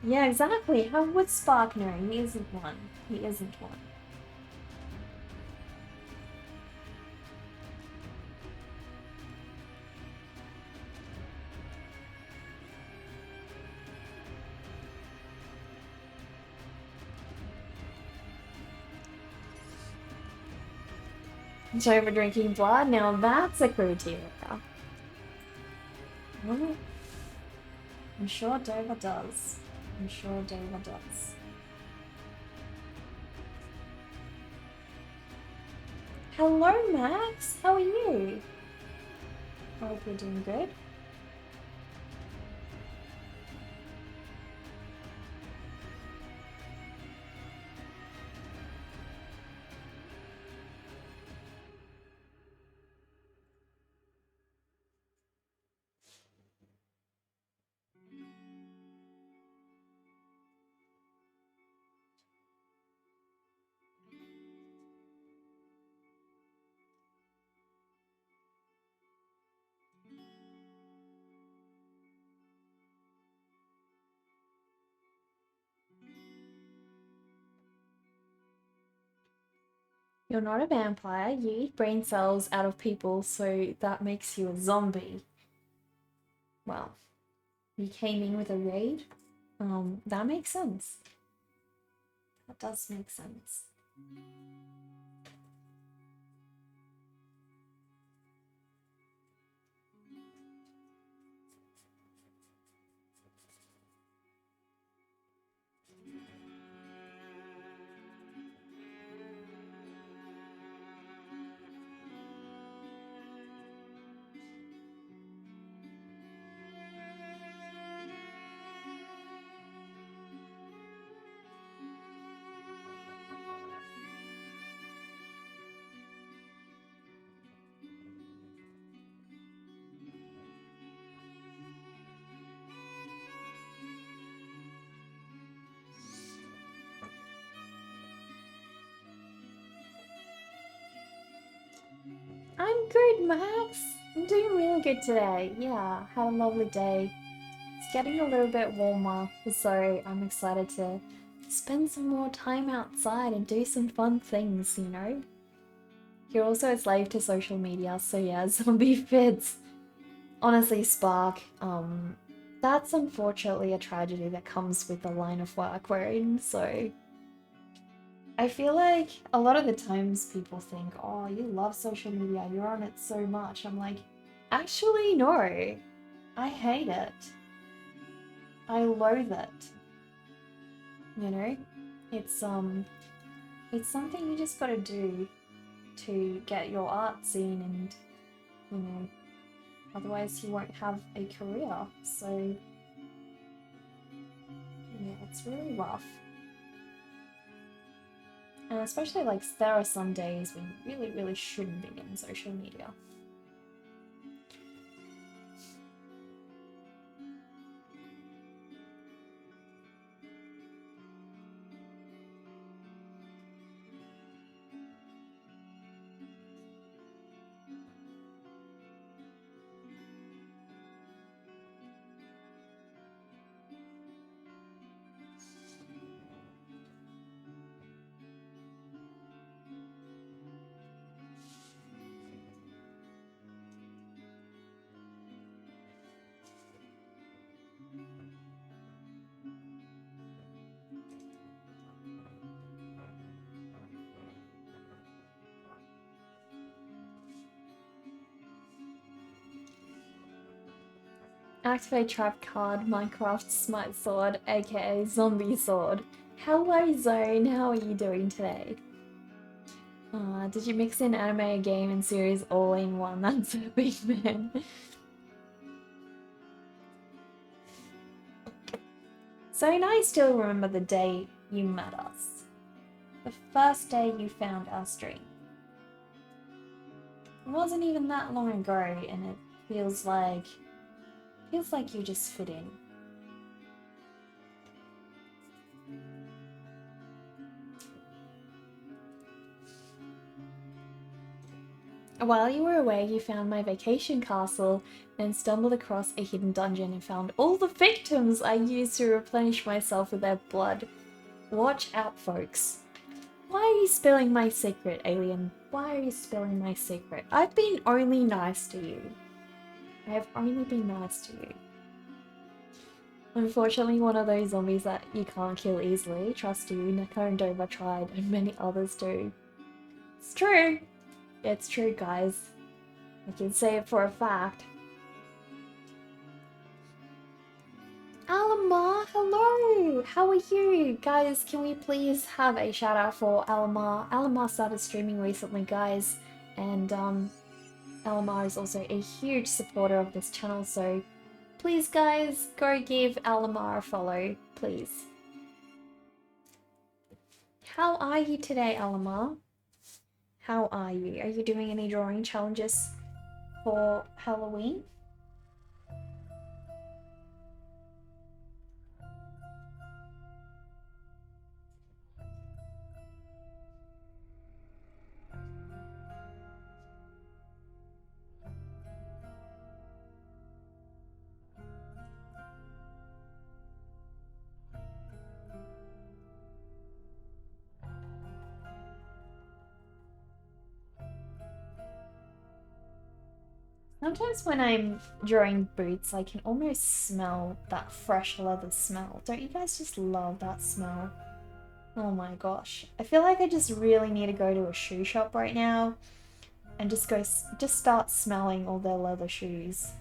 Yeah, exactly. How would Spark know? He isn't one. He isn't one. Dover drinking blood? Now that's a criteria. Well, I'm sure Dover does. I'm sure Dover does. Hello, Max. How are you? I hope you're doing good. You're not a vampire, you eat brain cells out of people, so that makes you a zombie. Well, you came in with a raid? That makes sense. That does make sense. I'm good, Max. I'm doing really good today. Yeah, had a lovely day. It's getting a little bit warmer, so I'm excited to spend some more time outside and do some fun things, you know? You're also a slave to social media, so yeah, zombie fits. Honestly, Spark, that's unfortunately a tragedy that comes with the line of work we're in, so I feel like a lot of the times people think, oh, you love social media, you're on it so much. I'm like, actually, no. I hate it. I loathe it. You know? It's something you just gotta do. to get your art seen, and you know, otherwise you won't have a career. So yeah, it's really rough. And especially like there are some days when you really, really shouldn't be on social media. Activate trap card, Minecraft Smite Sword, aka Zombie Sword. Hello Zone, how are you doing today? Did you mix in anime, game, and series all in one? That's a big man. So, and I still remember the day you met us. The first day you found our stream. It wasn't even that long ago, and it feels like you just fit in. While you were away, you found my vacation castle and stumbled across a hidden dungeon and found all the victims I used to replenish myself with their blood. Watch out, folks. Why are you spilling my secret, alien? Why are you spilling my secret? I've been only nice to you. I have only been nice to you. Unfortunately, one of those zombies that you can't kill easily. Trust you, Neko and Dover tried, and many others do. It's true. It's true, guys. I can say it for a fact. Alamar, hello! How are you? Guys, can we please have a shout out for Alamar? Alamar started streaming recently, guys, and Alamar is also a huge supporter of this channel, so please, guys, go give Alamar a follow, please. How are you today, Alamar? How are you? Are you doing any drawing challenges for Halloween? Sometimes when I'm drawing boots, I can almost smell that fresh leather smell. Don't you guys just love that smell? Oh my gosh. I feel like I just really need to go to a shoe shop right now and just start smelling all their leather shoes.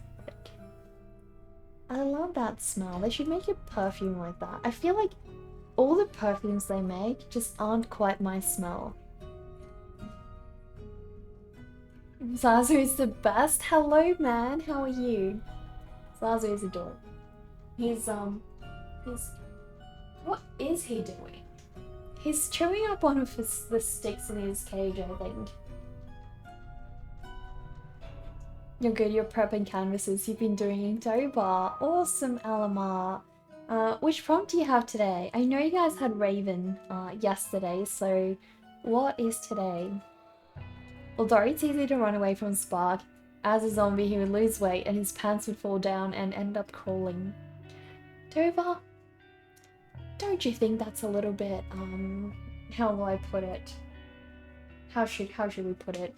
I love that smell. They should make a perfume like that. I feel like all the perfumes they make just aren't quite my smell. Zazu is the best. Hello, man. How are you? Zazu is adorable. He's what is he doing? He's chewing up one of the sticks in his cage, I think. You're good. You're prepping canvases. You've been doing Inktober. Awesome, Alamar. Which prompt do you have today? I know you guys had Raven yesterday, so what is today? Although it's easy to run away from Spark, as a zombie he would lose weight and his pants would fall down and end up crawling. Dover, don't you think that's a little bit, how will I put it? How should we put it?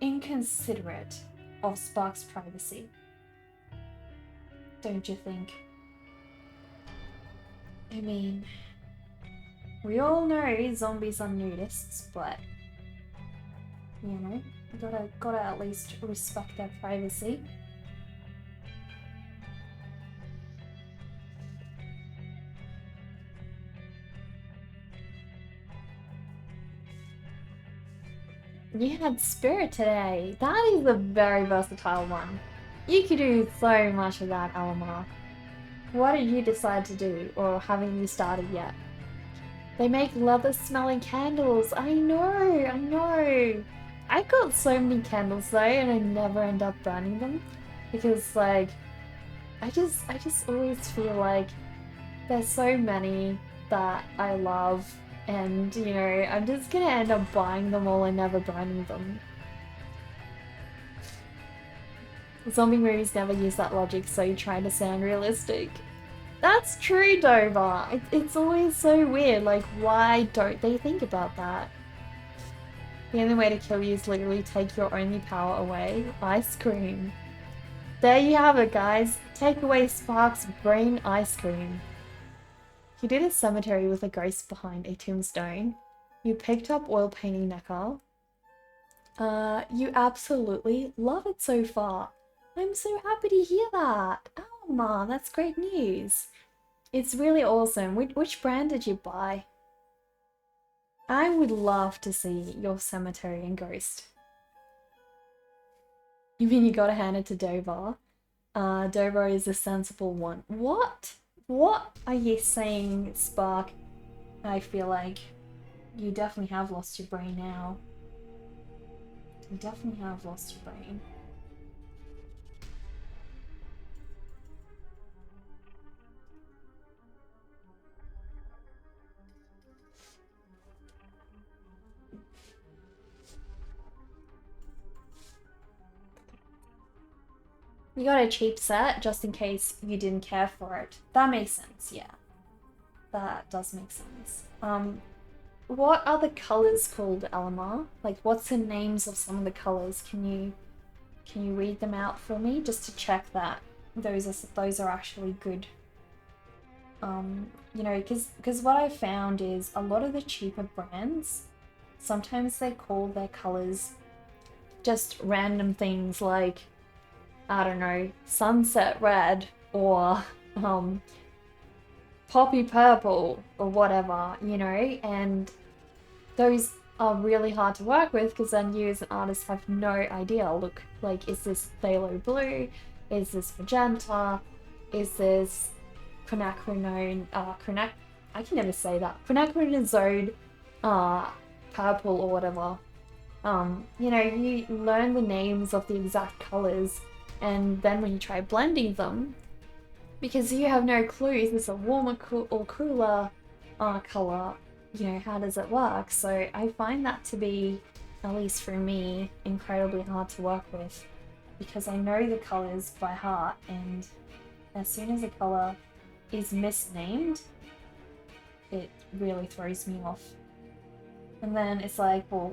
Inconsiderate of Spark's privacy. Don't you think? I mean, we all know zombies are nudists, but you know, gotta at least respect their privacy. You had spirit today. That is a very versatile one. You could do so much of that, Alamar. What did you decide to do, or haven't you started yet? They make leather-smelling candles. I know. I've got so many candles though, and I never end up burning them because, like, I just always feel like there's so many that I love, and you know, I'm just gonna end up buying them all and never burning them. Zombie movies never use that logic, so you try to sound realistic. That's true, Dover. It's always so weird. Like, why don't they think about that? The only way to kill you is literally take your only power away. Ice cream. There you have it, guys. Take away Spark's brain ice cream. You did a cemetery with a ghost behind a tombstone. You picked up oil painting Neckar. You absolutely love it so far. I'm so happy to hear that. Oh, Ma, that's great news. It's really awesome. Which brand did you buy? I would love to see your cemetery and ghost. You mean you gotta hand it to Dover? Dover is a sensible one. What? What are you saying, Spark? I feel like you definitely have lost your brain now. You definitely have lost your brain. You got a cheap set just in case you didn't care for it. That makes sense, yeah. That does make sense. What are the colors called, Elamar? Like, what's the names of some of the colors? Can you read them out for me just to check that those are actually good? You know, because what I found is a lot of the cheaper brands, sometimes they call their colors just random things like, I don't know, sunset red or poppy purple or whatever, you know, and those are really hard to work with because then you as an artist have no idea. Look, like, is this phthalo blue? Is this magenta? Is this quinacridone, I can never say that. Quinacridone purple or whatever. You know, you learn the names of the exact colors, and then when you try blending them, because you have no clue, is this a warmer or cooler color, you know, how does it work? So I find that to be, at least for me, incredibly hard to work with, because I know the colors by heart, and as soon as a color is misnamed, it really throws me off. And then it's like, well,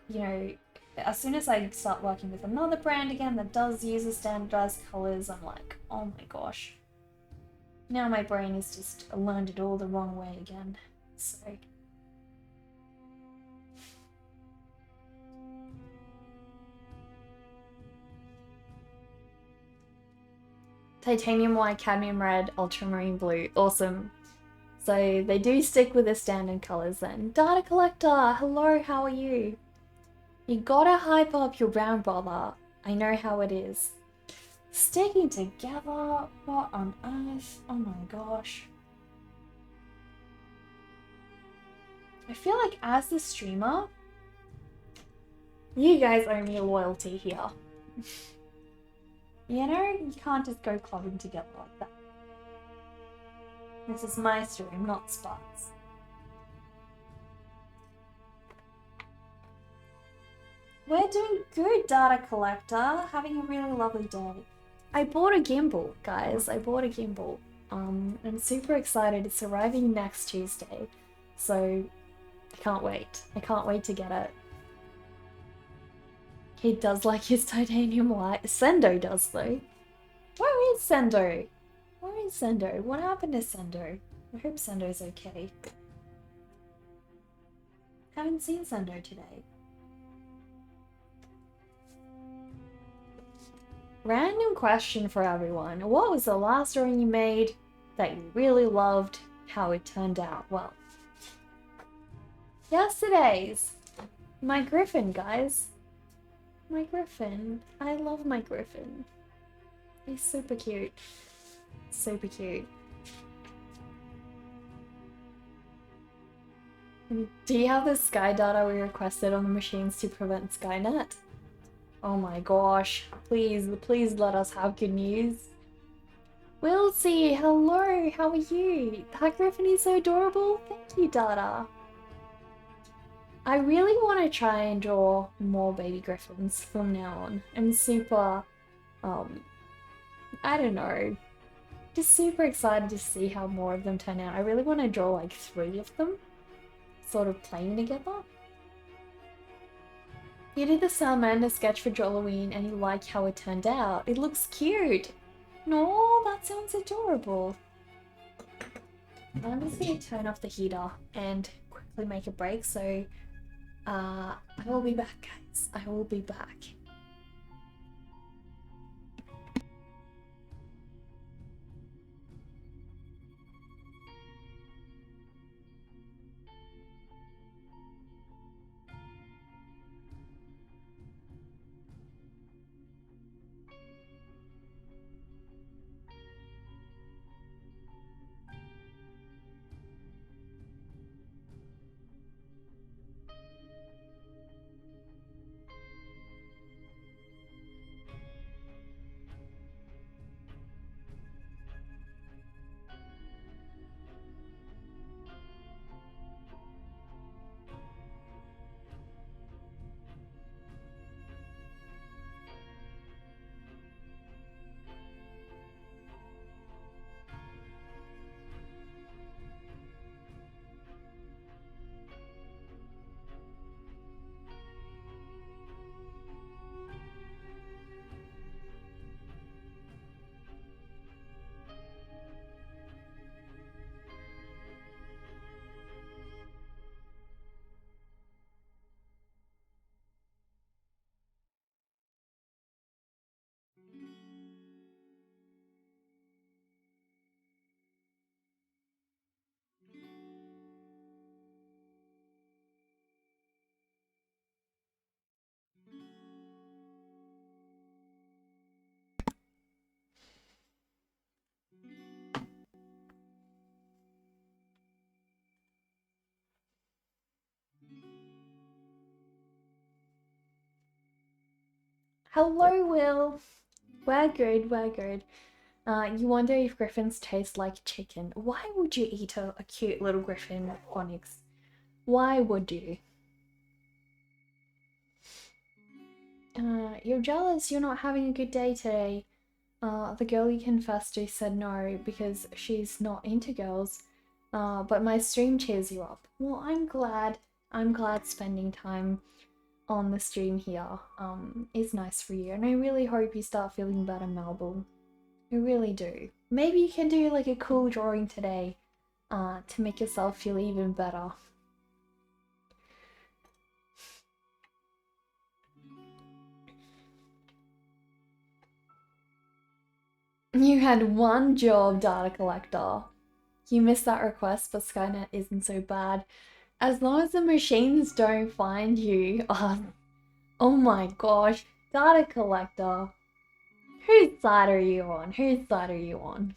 you know, as soon as I start working with another brand again that does use the standardized colors, I'm like, oh my gosh. Now my brain has just learned it all the wrong way again. So titanium white, cadmium red, ultramarine blue. Awesome. So they do stick with the standard colors then. Data collector, hello, how are you? You gotta hype up your brown brother. I know how it is. Sticking together? What on earth? Oh my gosh. I feel like as the streamer, you guys owe me a loyalty here. You know, you can't just go clubbing together like that. This is my stream, not Spark's. We're doing good, data collector. Having a really lovely day. I bought a gimbal, guys. I bought a gimbal. I'm super excited. It's arriving next Tuesday. So I can't wait. I can't wait to get it. He does like his titanium white. Sendo does though. Where is Sendo? Where is Sendo? What happened to Sendo? I hope Sendo's okay. Haven't seen Sendo today. Random question for everyone. What was the last drawing you made that you really loved how it turned out? Well, yesterday's. My griffin, guys. My griffin. I love my griffin. He's super cute. Super cute. Do you have the sky data we requested on the machines to prevent Skynet? Oh my gosh. Please, please let us have good news. Wilsey, hello, how are you? That griffin is so adorable. Thank you, Dada. I really want to try and draw more baby griffins from now on. I'm super, I don't know, just super excited to see how more of them turn out. I really want to draw like 3 of them, sort of playing together. You did the salamander sketch for Drawlloween and you like how it turned out. It looks cute. No, that sounds adorable. I'm just going to turn off the heater and quickly make a break, so I will be back, guys. I will be back. Hello, Will. We're good, we're good. You wonder if griffins taste like chicken. Why would you eat a cute little griffin, Onyx? Why would you? You're jealous you're not having a good day today. The girl you confessed to said no because she's not into girls. But my stream cheers you up. Well, I'm glad. I'm glad spending time on the stream here is nice for you. And I really hope you start feeling better, Marble. I really do. Maybe you can do like a cool drawing today to make yourself feel even better. You had one job, data collector. You missed that request, but Skynet isn't so bad. As long as the machines don't find you. Oh my gosh, data collector. Whose side are you on? Whose side are you on?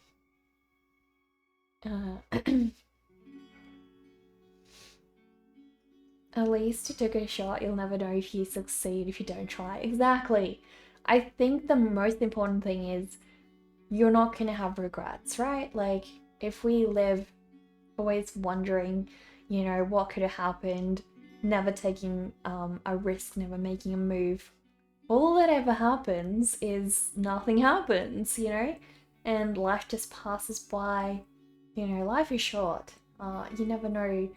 At least you took a shot. You'll never know if you succeed if you don't try. Exactly. I think the most important thing is you're not gonna have regrets, right? Like, if we live always wondering, you know, what could have happened, never taking a risk, never making a move, all that ever happens is nothing happens, you know? And life just passes by. You know, life is short. You never know,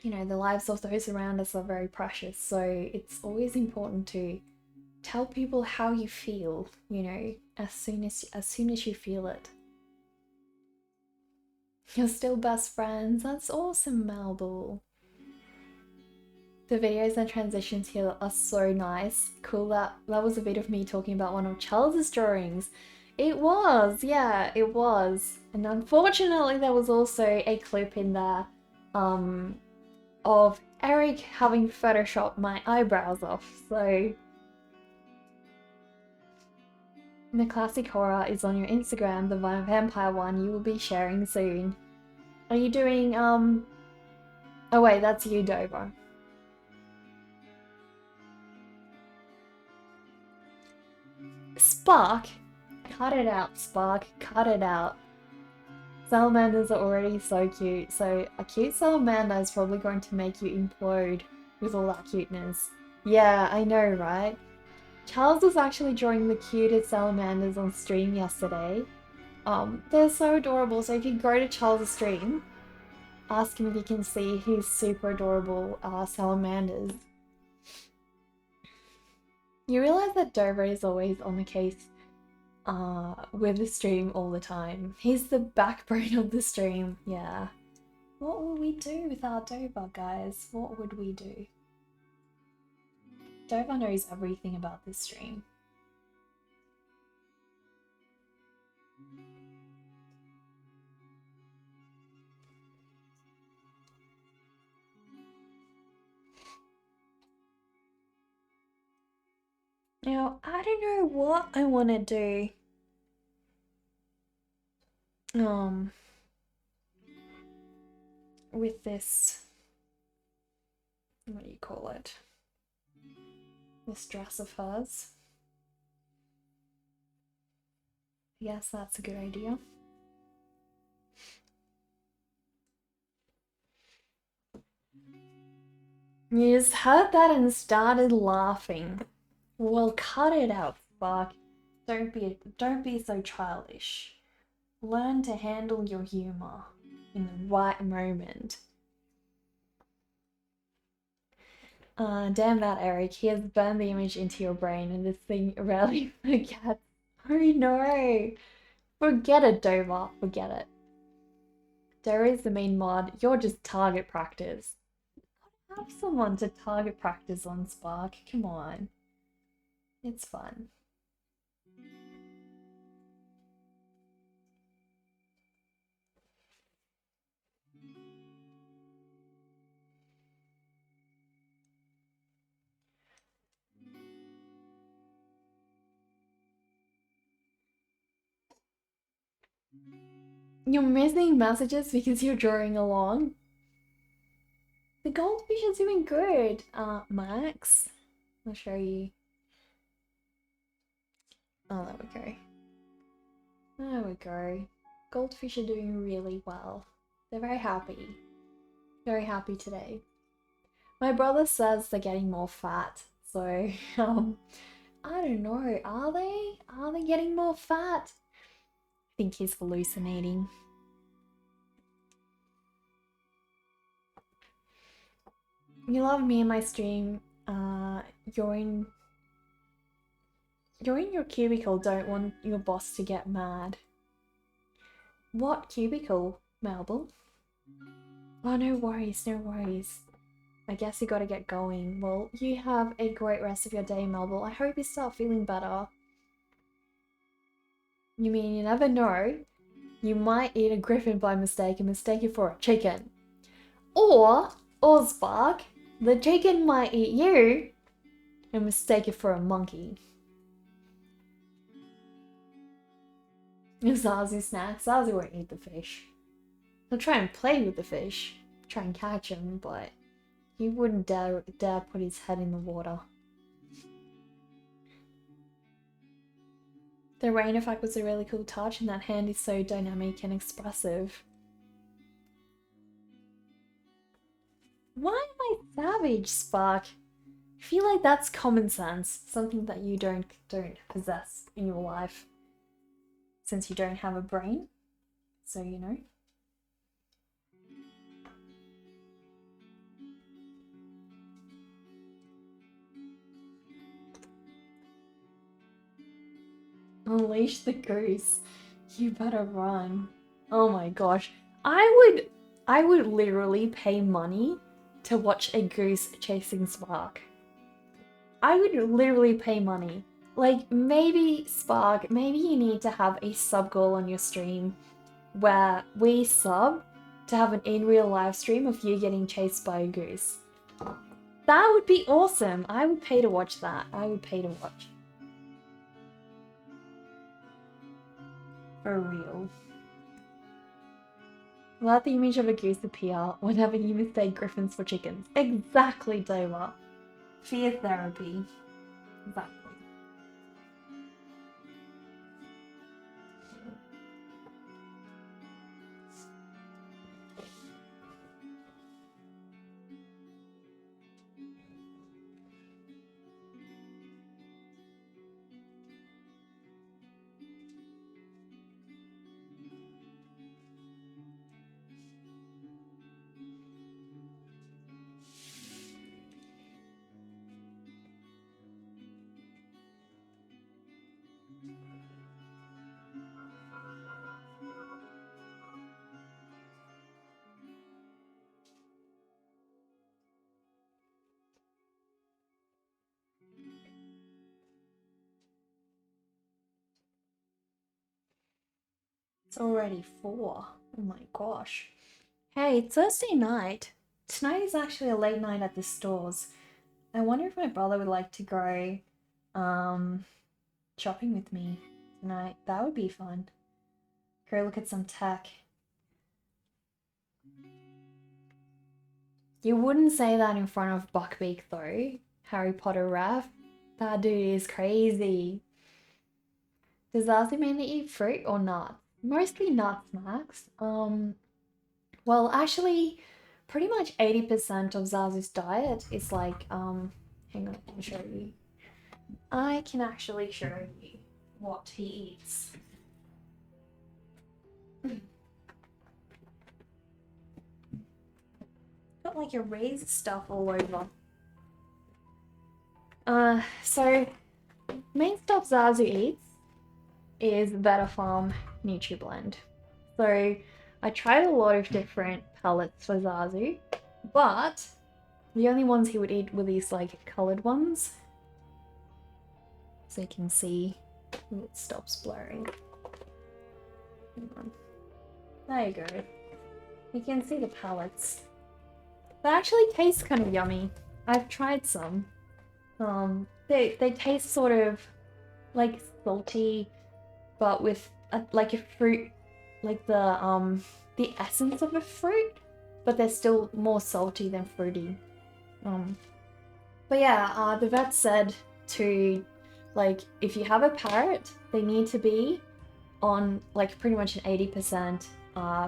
you know, the lives of those around us are very precious, so it's always important to tell people how you feel, you know, as soon as you feel it. You're still best friends. That's awesome, Malbul. The videos and transitions here are so nice. Cool, that was a bit of me talking about one of Charles's drawings. It was, yeah, it was. And unfortunately there was also a clip in there of Eric having photoshopped my eyebrows off, so... The classic horror is on your Instagram, the vampire one you will be sharing soon. Are you doing, Oh wait, that's you, Dover. Spark? Cut it out, Spark. Cut it out. Salamanders are already so cute, so a cute salamander is probably going to make you implode with all that cuteness. Yeah, I know, right? Charles was actually drawing the cutest salamanders on stream yesterday. They're so adorable, so if you go to Charles' stream, ask him if you can see his super adorable salamanders. You realize that Dover is always on the case with the stream all the time. He's the backbone of the stream, yeah. What would we do without Dover, guys? What would we do? Dover knows everything about this stream. Now, I don't know what I want to do. With this, what do you call it? This dress of hers. Yes, that's a good idea. You just heard that and started laughing. Well, cut it out, Spark. Don't be so childish. Learn to handle your humor in the right moment. Damn that, Eric. He has burned the image into your brain and this thing rarely forgets. Oh no! Forget it, Dover. Forget it. There is the main mod. You're just target practice. Have someone to target practice on, Spark. Come on. It's fun. You're missing messages because you're drawing along. The goldfish is doing good, Max. I'll show you. Oh, there we go. There we go. Goldfish are doing really well. They're very happy. Very happy today. My brother says they're getting more fat, so, I don't know. Are they? Are they getting more fat? I think he's hallucinating. You love me in my stream. You're in your cubicle. Don't want your boss to get mad. What cubicle, Melbourne? Oh, no worries, no worries. I guess you gotta get going. Well, you have a great rest of your day, Melbourne. I hope you start feeling better. You mean you never know? You might eat a griffin by mistake and mistake it for a chicken. Or Spark, the chicken might eat you and mistake it for a monkey. Zazu snacks. Zazu won't eat the fish. He'll try and play with the fish, try and catch him, but he wouldn't dare put his head in the water. The rain effect was a really cool touch, and that hand is so dynamic and expressive. Why am I savage, Spark? I feel like that's common sense, something that you don't possess in your life, since you don't have a brain, so you know. Unleash the goose. You better run. Oh my gosh. I would literally pay money to watch a goose chasing Spark. I would literally pay money. Like, maybe, Spark, maybe you need to have a sub goal on your stream where we sub to have an in-real live stream of you getting chased by a goose. That would be awesome. I would pay to watch that. I would pay to watch. For real. Let the image of a goose appear whenever you mistake griffins for chickens. Exactly, Dover. Fear therapy. Exactly. It's already 4. Oh my gosh. Hey, it's Thursday night. Tonight is actually a late night at the stores. I wonder if my brother would like to go shopping with me tonight. That would be fun. Go look at some tech. You wouldn't say that in front of Buckbeak though. Harry Potter ref. That dude is crazy. Does Zazu mainly eat fruit or nuts? Mostly nuts, Max. Well, actually, pretty much 80% of Zazu's diet is like, hang on, let me show you. I can actually show you what he eats. Got like erased stuff all over. So main stuff Zazu eats is Better Farm NutriBlend. So I tried a lot of different pellets for Zazu, but the only ones he would eat were these like colored ones. So you can see it stops blurring. Hang on. There you go. You can see the pellets. They actually taste kind of yummy. I've tried some. They taste sort of like salty, but with like a fruit, like the essence of a fruit, but they're still more salty than fruity. But yeah, the vet said to, like, if you have a parrot, they need to be on like pretty much an 80%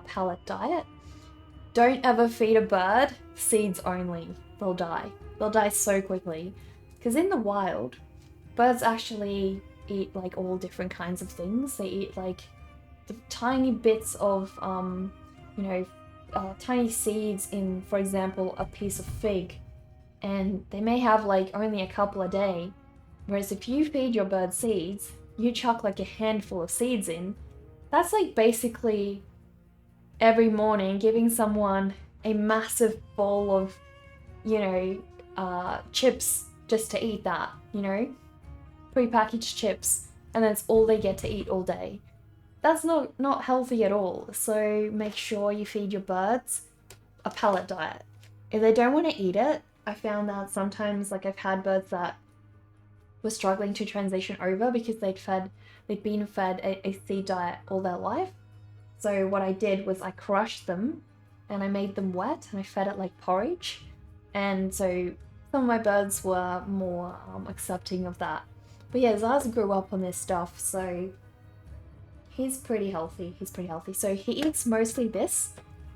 pellet diet. Don't ever feed a bird seeds only. They'll die. They'll die so quickly. Because in the wild, birds actually eat like all different kinds of things. They eat like the tiny bits of, tiny seeds in, for example, a piece of fig. And they may have like only a couple a day. Whereas if you feed your bird seeds, you chuck like a handful of seeds in. That's like basically every morning giving someone a massive bowl of, chips just to eat that, prepackaged chips, and that's all they get to eat all day. That's not healthy at all. So make sure you feed your birds a pellet diet. If they don't want to eat it, I found that sometimes, like, I've had birds that were struggling to transition over because they'd been fed a seed diet all their life. So what I did was I crushed them and I made them wet and I fed it like porridge. And so some of my birds were more accepting of that. But yeah, Zazu grew up on this stuff, so he's pretty healthy. So he eats mostly this,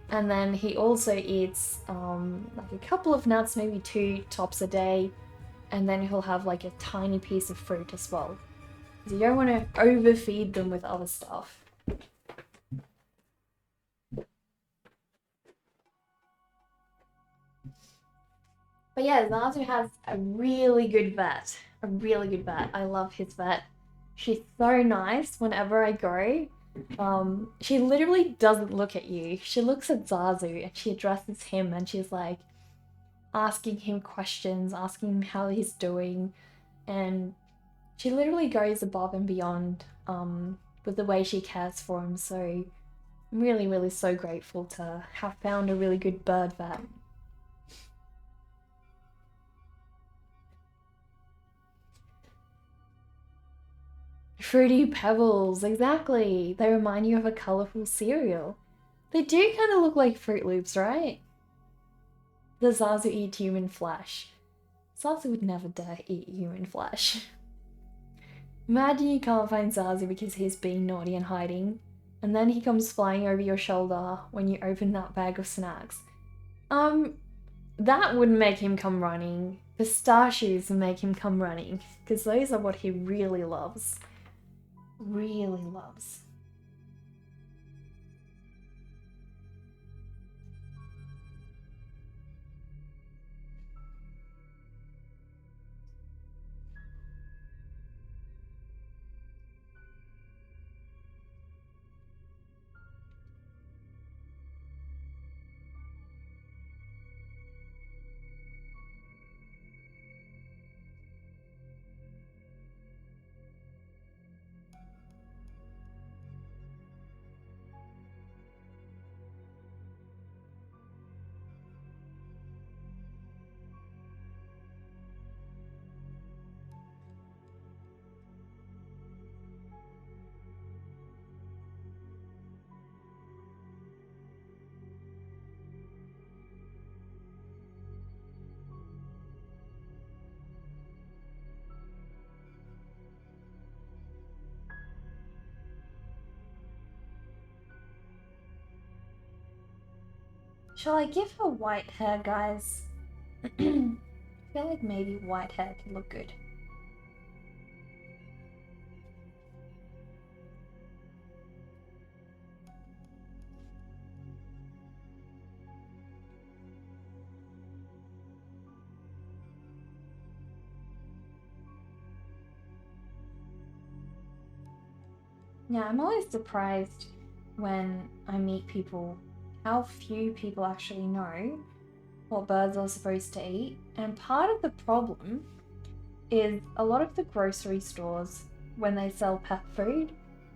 and then he also eats like a couple of nuts, maybe 2 tops a day, and then he'll have like a tiny piece of fruit as well. So you don't want to overfeed them with other stuff. But yeah, Zazu has a really good vet. I love his vet. She's so nice whenever I go. She literally doesn't look at you. She looks at Zazu and she addresses him and she's like asking him questions, asking him how he's doing. And she literally goes above and beyond with the way she cares for him. So I'm really, really so grateful to have found a really good bird vet. Fruity Pebbles, exactly. They remind you of a colourful cereal. They do kind of look like Fruit Loops, right? The Zazu eat human flesh. Zazu would never dare eat human flesh. Imagine you can't find Zazu because he's being naughty and hiding, and then he comes flying over your shoulder when you open that bag of snacks. That wouldn't make him come running. Pistachios would make him come running, because those are what he really loves. Really loves. Shall I give her white hair, guys? I feel like maybe white hair could look good. Yeah, I'm always surprised when I meet people how few people actually know what birds are supposed to eat. And part of the problem is a lot of the grocery stores, when they sell pet food,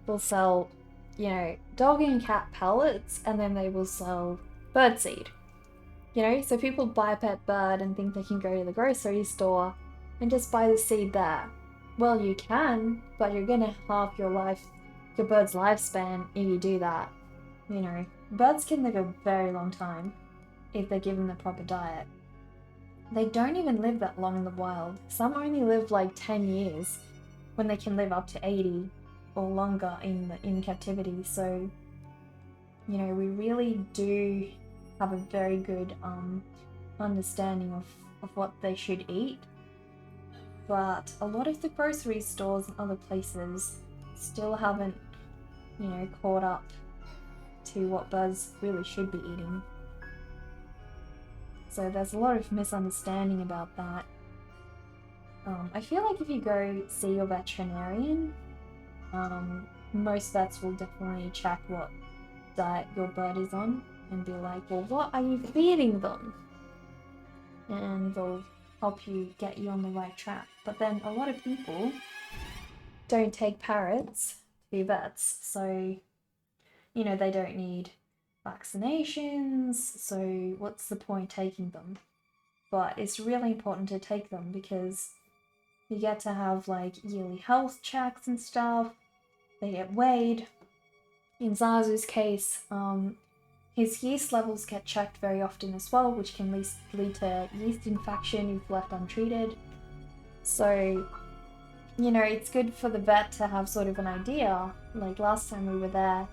will sell, you know, dog and cat pellets, and then they will sell birdseed. You know, so people buy a pet bird and think they can go to the grocery store and just buy the seed there. Well, you can, but you're gonna halve your bird's lifespan if you do that. You know, birds can live a very long time if they're given the proper diet. They don't even live that long in the wild. Some only live like 10 years when they can live up to 80 or longer in captivity. So, you know, we really do have a very good understanding of what they should eat. But a lot of the grocery stores and other places still haven't, you know, caught up to what birds really should be eating. So there's a lot of misunderstanding about that. I feel like if you go see your veterinarian, most vets will definitely check what diet your bird is on and be like, well, what are you feeding them? And they'll help you get you on the right track. But then a lot of people don't take parrots to be vets, so, you know, they don't need vaccinations, so what's the point taking them? But it's really important to take them because you get to have like yearly health checks and stuff. They get weighed. In Zazu's case, his yeast levels get checked very often as well, which can lead to yeast infection if left untreated. So, you know, it's good for the vet to have sort of an idea. Like last time we were there,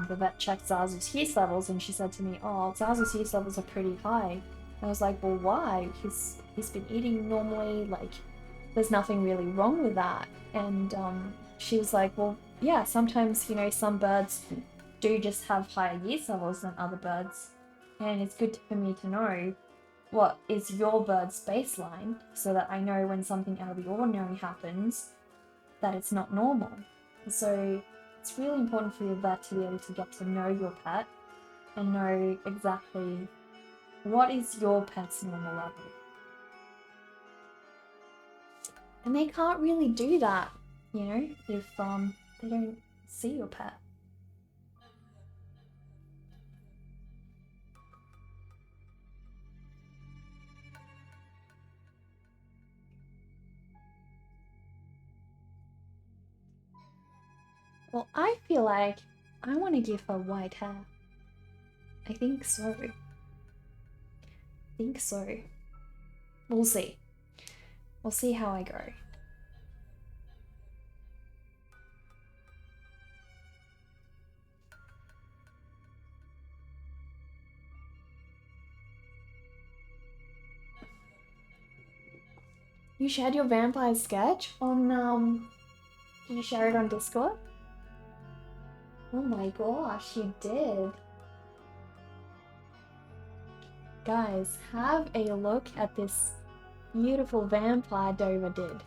the vet checked Zazu's yeast levels and she said to me, oh, Zazu's yeast levels are pretty high. I was like, well, why? He's been eating normally, like, there's nothing really wrong with that. And she was like, well, yeah, sometimes, you know, some birds do just have higher yeast levels than other birds. And it's good for me to know what is your bird's baseline so that I know when something out of the ordinary happens that it's not normal. So it's really important for your vet to be able to get to know your pet and know exactly what is your pet's normal level. And they can't really do that, you know, if they don't see your pet. Well, I feel like I want to give her white hair. I think so. Think so. We'll see. We'll see how I go. You shared your vampire sketch on, did you share it on Discord? Oh my gosh, you did. Guys, have a look at this beautiful vampire Dover did.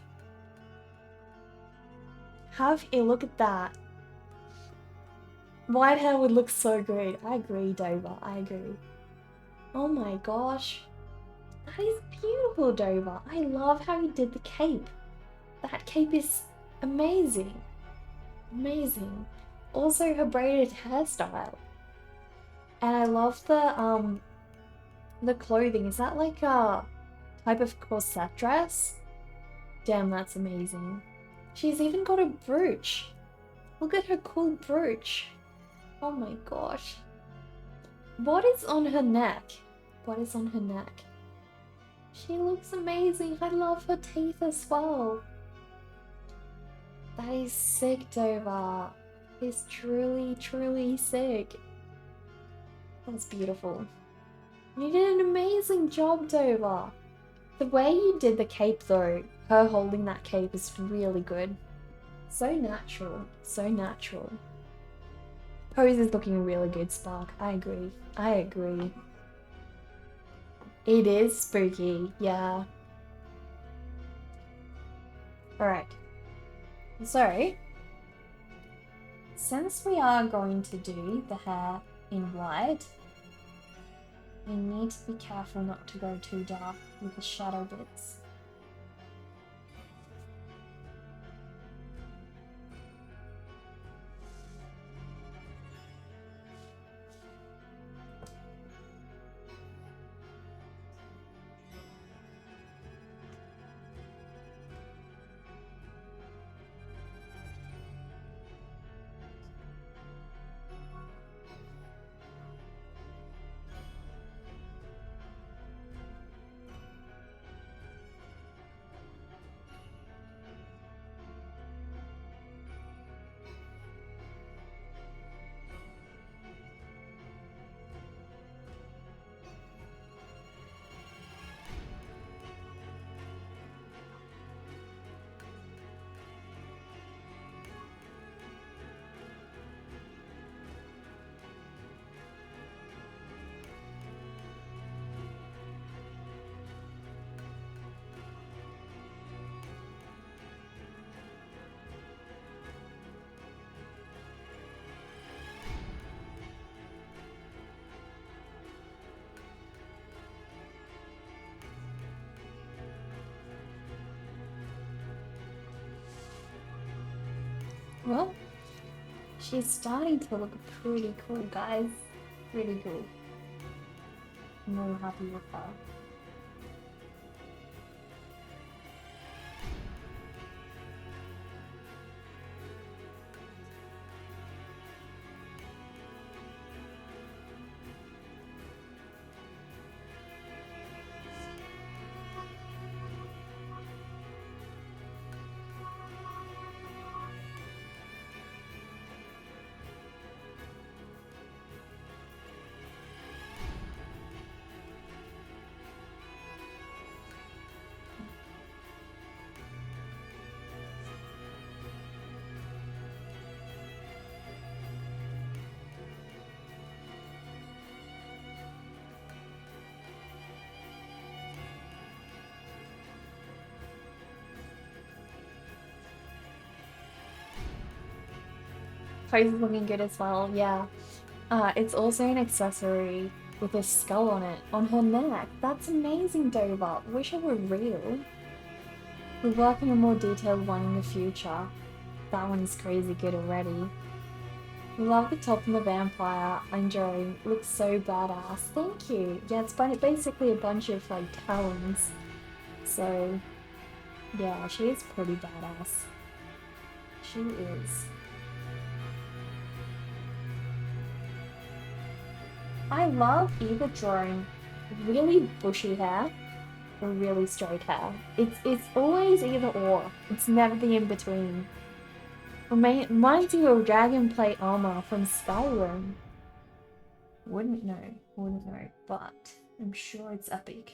Have a look at that. White hair would look so good. I agree, Dover. I agree. Oh my gosh. That is beautiful, Dover. I love how you did the cape. That cape is amazing. Amazing. Also her braided hairstyle. And I love the clothing. Is that like a type of corset dress? Damn, that's amazing. She's even got a brooch. Look at her cool brooch. Oh my gosh. What is on her neck? What is on her neck? She looks amazing. I love her teeth as well. That is sick, Dover. It's truly, truly sick. That's beautiful. You did an amazing job, Dover. The way you did the cape though, her holding that cape is really good. So natural. So natural. Pose is looking really good, Spark. I agree. I agree. It is spooky, yeah. Alright. So, since we are going to do the hair in white, we need to be careful not to go too dark with the shadow bits. Well, she's starting to look pretty cool, guys. Pretty cool. I'm really happy with her. Pose is looking good as well, yeah. It's also an accessory with a skull on it, on her neck. That's amazing, Dover. Wish it were real. We'll work on a more detailed one in the future. That one is crazy good already. Love the top on the vampire. I'm enjoying. Looks so badass. Thank you. Yeah, it's basically a bunch of like talons. So, yeah, she is pretty badass. She is. I love either drawing really bushy hair or really straight hair. It's always either or. It's never the in between. Reminds you of dragon plate armor from Skyrim. Wouldn't know, but I'm sure it's epic.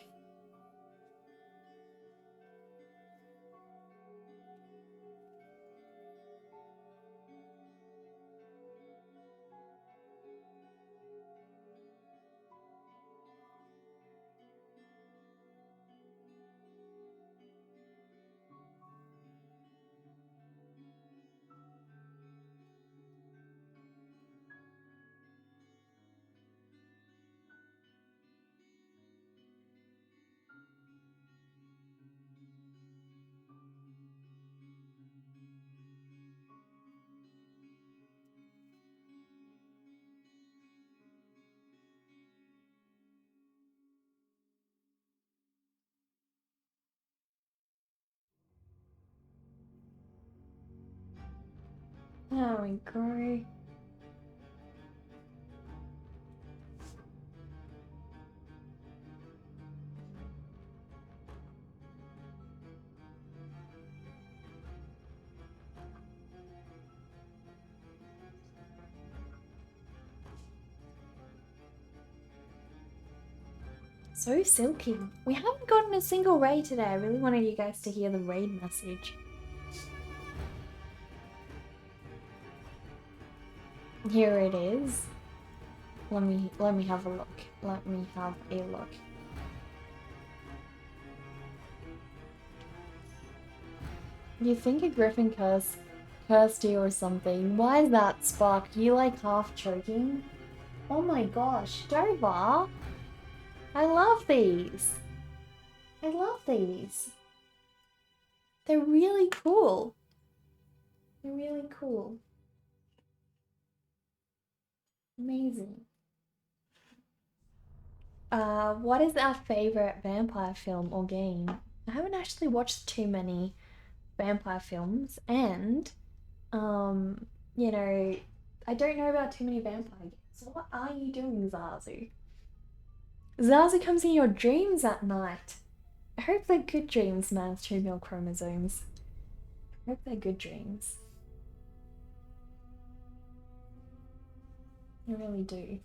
There we go. So silky. We haven't gotten a single raid today. I really wanted you guys to hear the raid message. Here it is. Let me have a look. Let me have a look. You think a griffin cursed you or something? Why is that, Spark? You like half choking? Oh my gosh, Dover! I love these! I love these! They're really cool. They're really cool. Amazing. What is our favorite vampire film or game? I haven't actually watched too many vampire films, and you know, I don't know about too many vampire games. So what are you doing, Zazu? Zazu comes in your dreams at night. I hope they're good dreams, man. 2 mil chromosomes. I hope they're good dreams. I really do.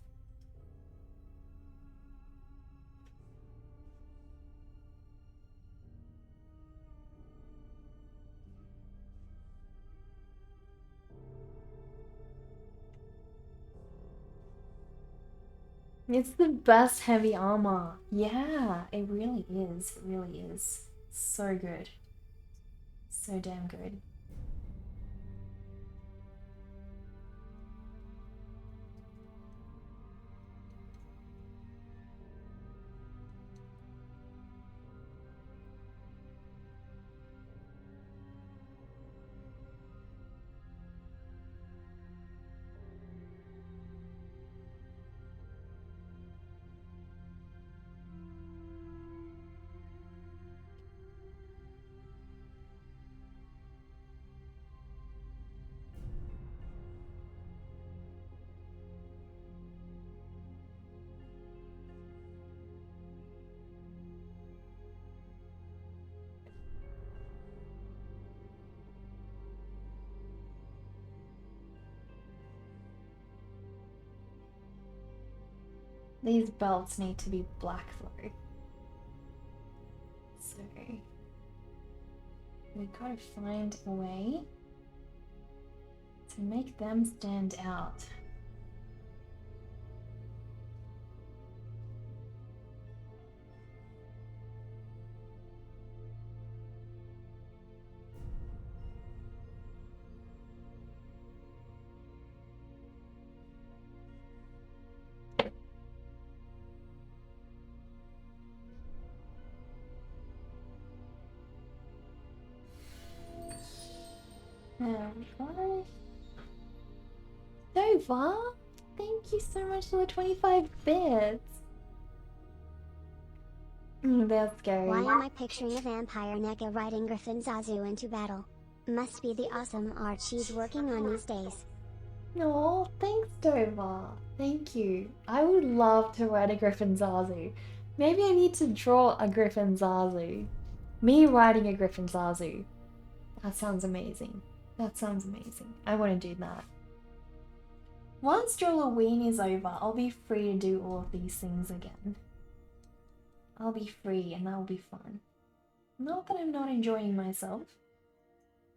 It's the best heavy armor. Yeah, it really is. It really is. So good. So damn good. These belts need to be black though. So we've got to find a way to make them stand out. Dova, thank you so much for the 25 bits. That's scary. Why am I picturing a vampire Neka riding Griffin Zazu into battle? Must be the awesome art she's working on these days. No, thanks, Dover. Thank you. I would love to write a Griffin Zazu. Maybe I need to draw a Griffin Zazu. Me writing a Griffin Zazu. That sounds amazing. That sounds amazing. I want to do that. Once Drawlloween is over, I'll be free to do all of these things again. I'll be free and that'll be fun. Not that I'm not enjoying myself.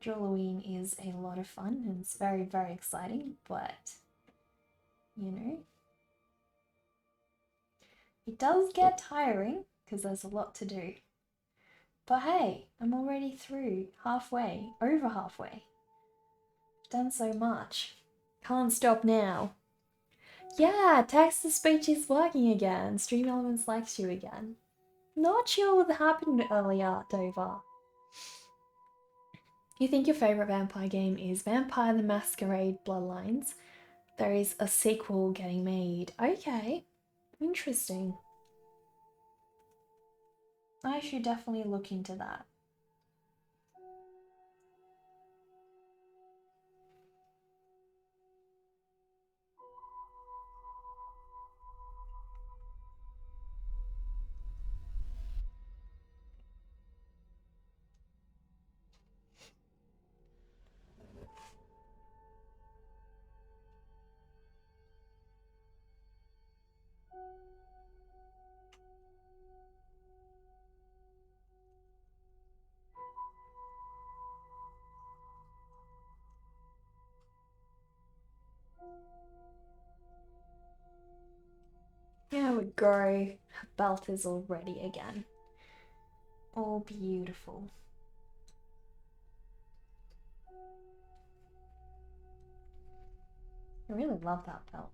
Drawlloween is a lot of fun and it's very, very exciting, but you know, it does get tiring because there's a lot to do. But hey, I'm already through halfway, over halfway. I've done so much. Can't stop now. Yeah, text to speech is working again. Stream Elements likes you again. Not sure what happened earlier, Dover. You think your favourite vampire game is Vampire the Masquerade Bloodlines? There is a sequel getting made. Okay, interesting. I should definitely look into that. There we go. Her belt is all ready again. All beautiful. I really love that belt.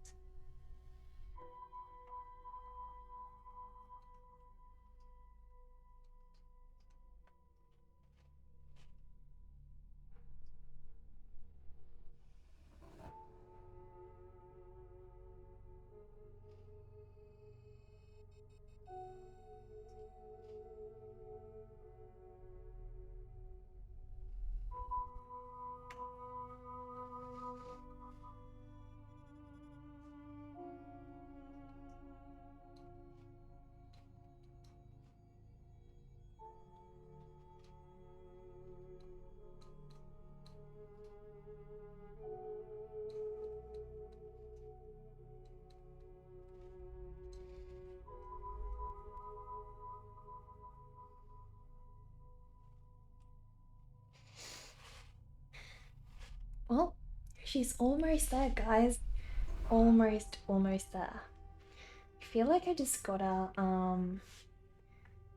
Well, she's almost there, guys. Almost there. I feel like I just gotta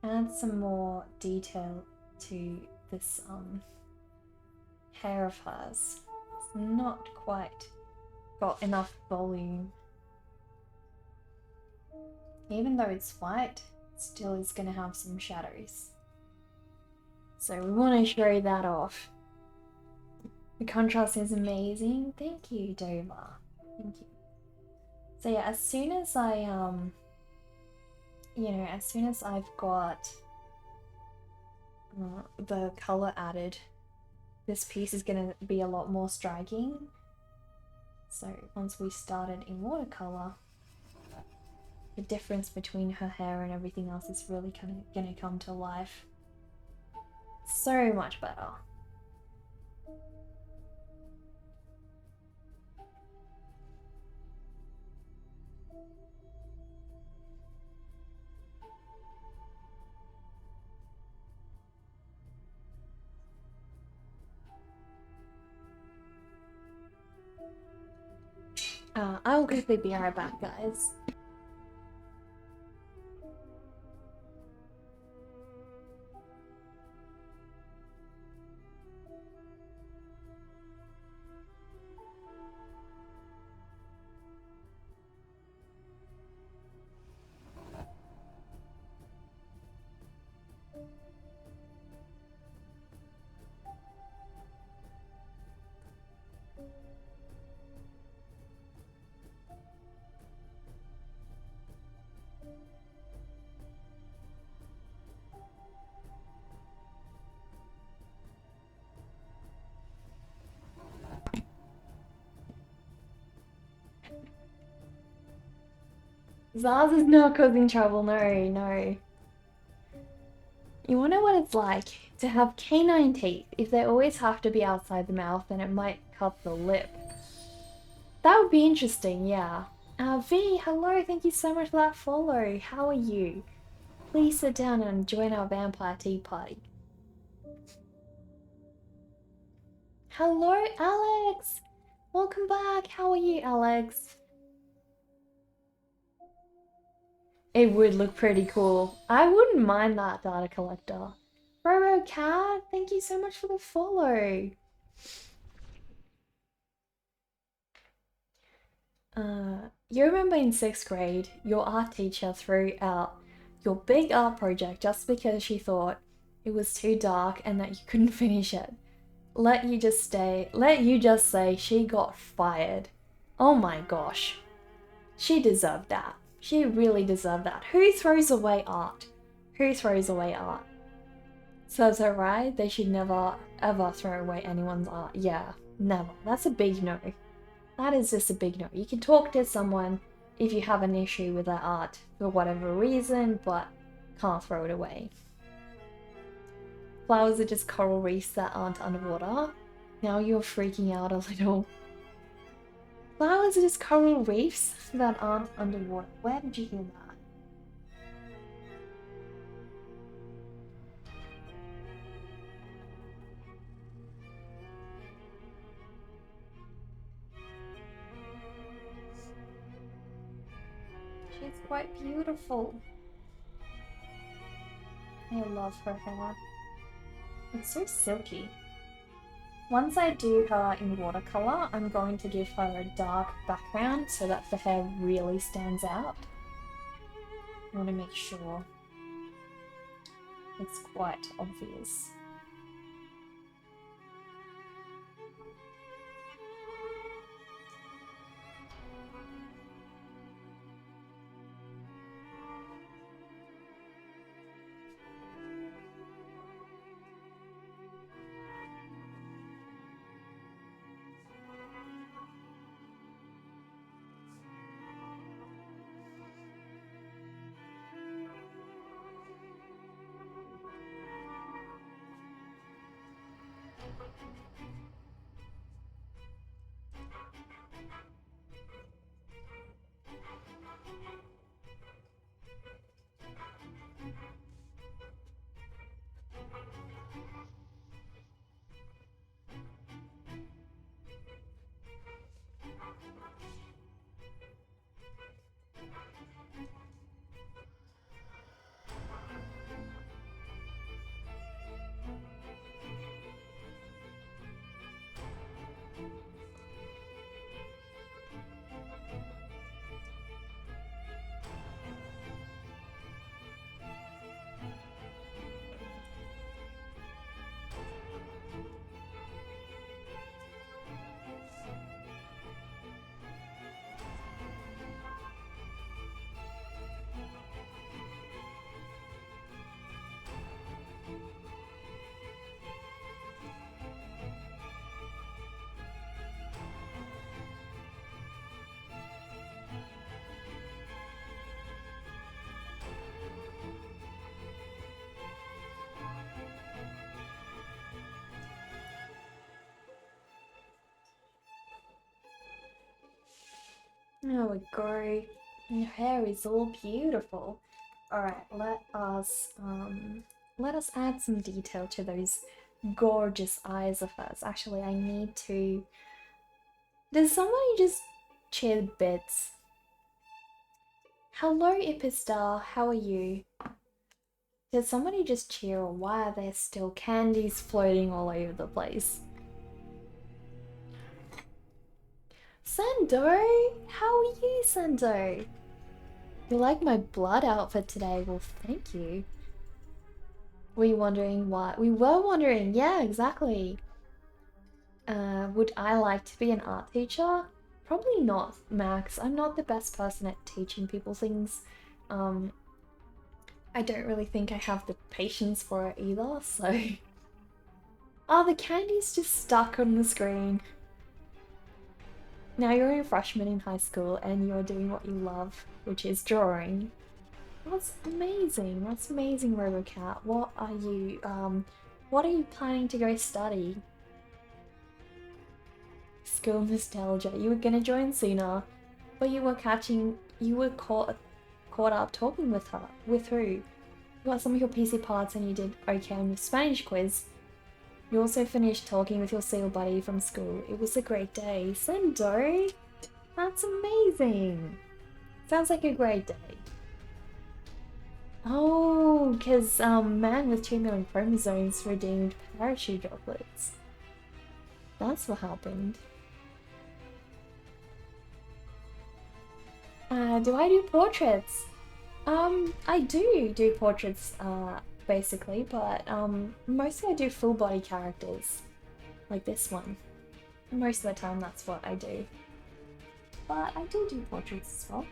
add some more detail to this hair of hers. It's not quite got enough volume. Even though it's white, it still is gonna have some shadows. So we want to show that off. The contrast is amazing. Thank you, Dover. Thank you. So yeah, as soon as I you know, as soon as I've got the color added, this piece is gonna be a lot more striking. So once we started in watercolor, the difference between her hair and everything else is really kind of gonna come to life. So much better. I'll quickly be right back, guys. Zazu's not causing trouble, no, no. You wonder what it's like to have canine teeth. If they always have to be outside the mouth, then it might cut the lip. That would be interesting, yeah. V, hello, thank you so much for that follow. How are you? Please sit down and join our vampire tea party. Hello, Alex! Welcome back. How are you, Alex? It would look pretty cool. I wouldn't mind that data collector. Robo Cat, thank you so much for the follow. You remember in 6th grade, your art teacher threw out your big art project just because she thought it was too dark and that you couldn't finish it. Let you just say she got fired. Oh my gosh. She deserved that. She really deserved that. Who throws away art? Who throws away art? Serves her right, they should never ever throw away anyone's art. Yeah, never. That's a big no. That is just a big no. You can talk to someone if you have an issue with their art for whatever reason, but can't throw it away. Flowers are just coral reefs that aren't underwater. Now you're freaking out a little. Flowers are just coral reefs that aren't underwater. Where did you hear that? She's quite beautiful. I love her hair. It's so silky. Once I do her in watercolor, I'm going to give her a dark background so that the hair really stands out. I want to make sure it's quite obvious. There we go. Your hair is all beautiful. Alright, let us add some detail to those gorgeous eyes of hers. Actually, I need to... Does somebody just cheer the bits? Hello, Ipistar, how are you? Did somebody just cheer, or why are there still candies floating all over the place? Sando! How are you, Sando? You like my blood outfit today? Well, thank you. Were you wondering why? We were wondering, yeah, exactly. Would I like to be an art teacher? Probably not, Max. I'm not the best person at teaching people things. I don't really think I have the patience for it either, so... Oh, the candy's just stuck on the screen. Now you're a freshman in high school and you're doing what you love, which is drawing. That's amazing. That's amazing, RoboCat. What are you planning to go study? School nostalgia. You were gonna join sooner, but you were caught up talking with her. With who? You got some of your PC parts and you did okay on your Spanish quiz. You also finished talking with your seal buddy from school. It was a great day. Sendo! That's amazing! Sounds like a great day. Oh, because man with 2 million chromosomes redeemed parachute droplets. That's what happened. Do I do portraits? I do portraits, basically, but mostly I do full body characters, like this one. Most of the time that's what I do. But I do portraits as well.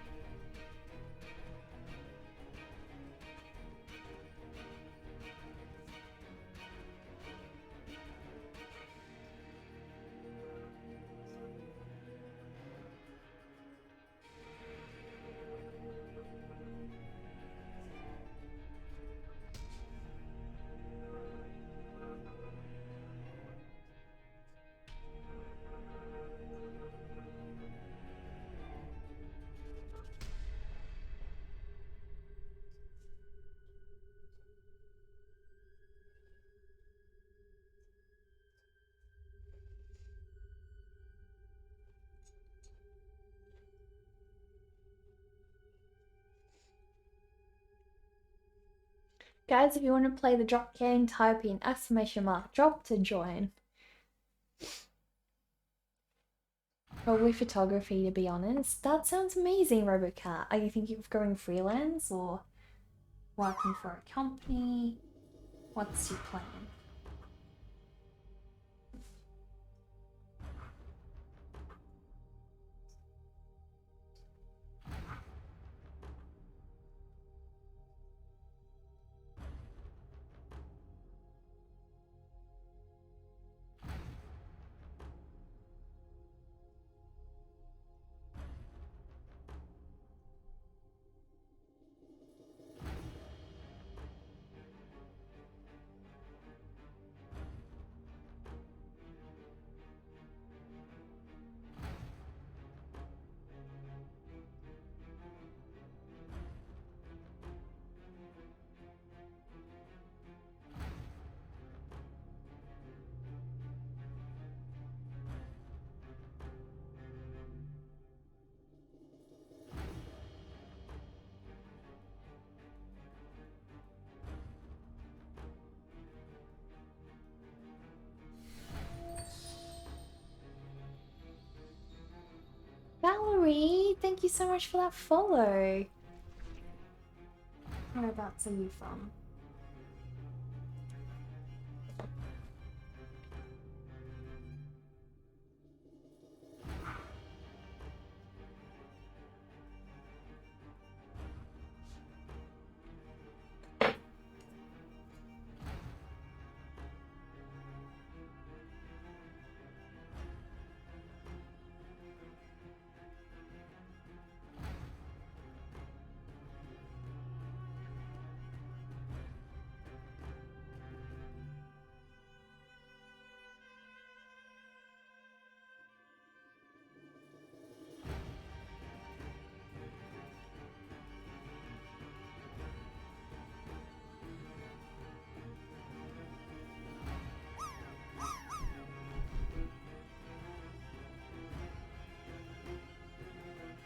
Guys, if you want to play the drop game, type in !drop to join. Probably photography, to be honest. That sounds amazing, RoboCat. Are you thinking of going freelance or working for a company? What's your plan? Valerie, thank you so much for that follow. Whereabouts are you from?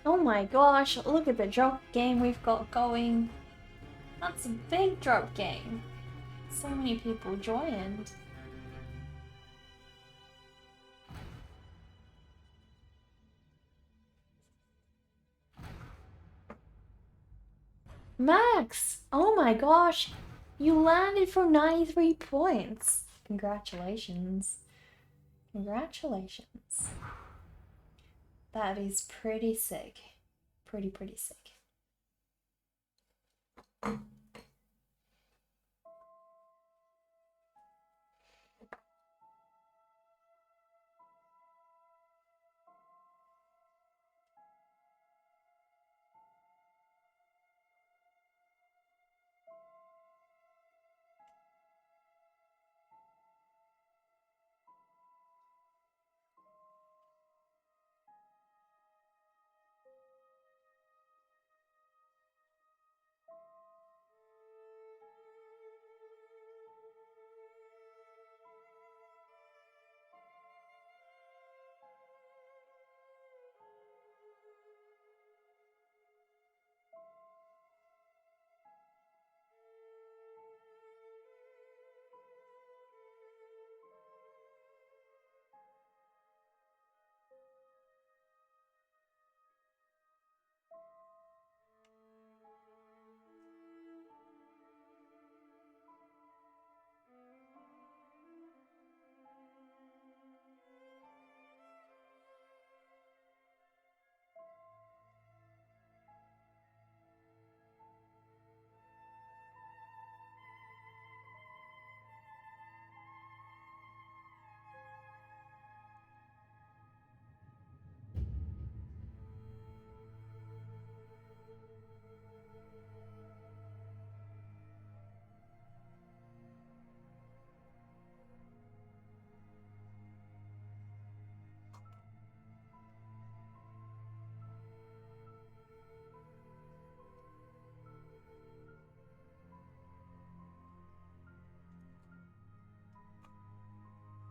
Oh my gosh, look at the drop game we've got going. That's a big drop game. So many people joined. Max! Oh my gosh! You landed for 93 points! Congratulations. Congratulations. That is pretty sick. Pretty sick.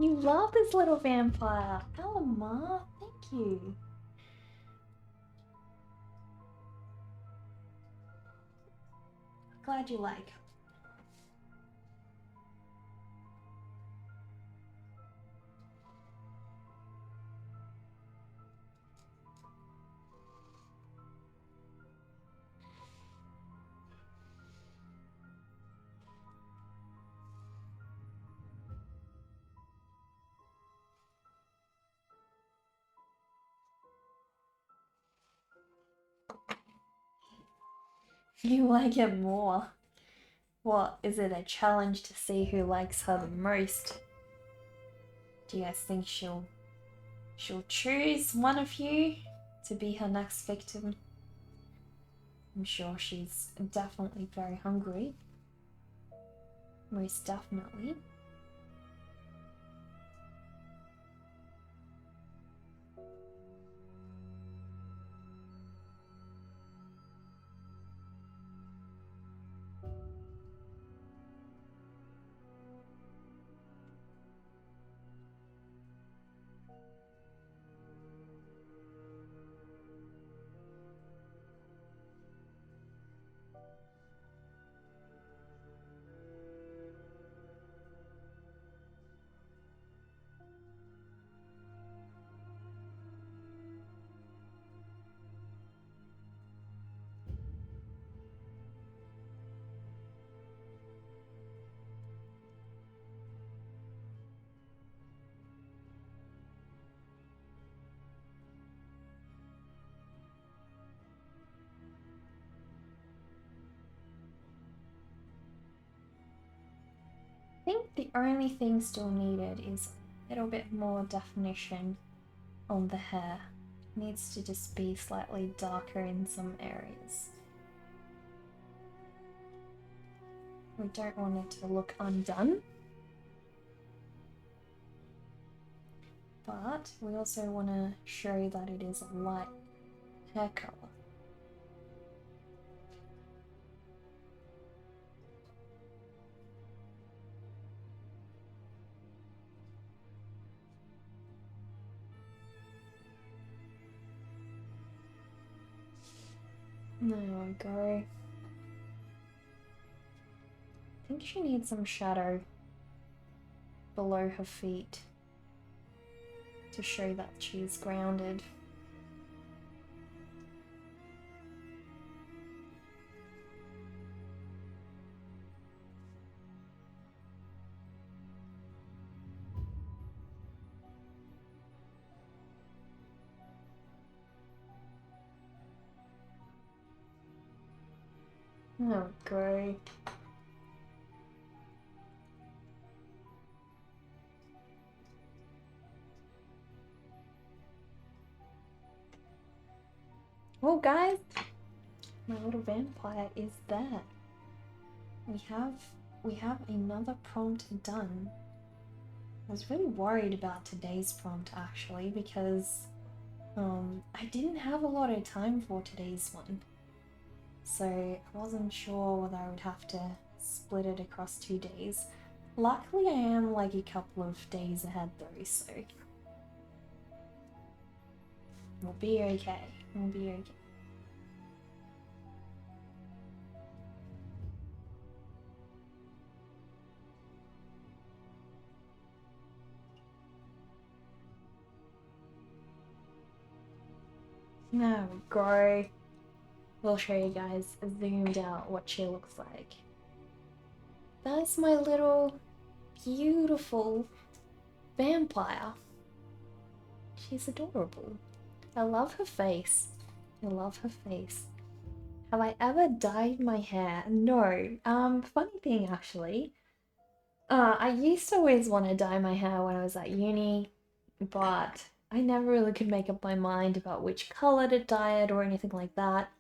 You love this little vampire. Alamar, thank you. Glad you like. You like it more. What, is it a challenge to see who likes her the most? Do you guys think she'll choose one of you to be her next victim? I'm sure she's definitely very hungry. Most definitely. I think the only thing still needed is a little bit more definition on the hair. It needs to just be slightly darker in some areas. We don't want it to look undone. But we also want to show that it is a light hair color. There we go. I think she needs some shadow below her feet to show that she's grounded. Oh, great. Well, guys, my little vampire is there. We have another prompt done. I was really worried about today's prompt actually because I didn't have a lot of time for today's one. So I wasn't sure whether I would have to split it across 2 days. Luckily I am like a couple of days ahead though, so we'll be okay. We'll be okay. There we go. We'll show you guys zoomed out what she looks like. That's my little beautiful vampire. She's adorable. I love her face. I love her face. Have I ever dyed my hair? No. Funny thing actually. I used to always want to dye my hair when I was at uni, but I never really could make up my mind about which color to dye it or anything like that.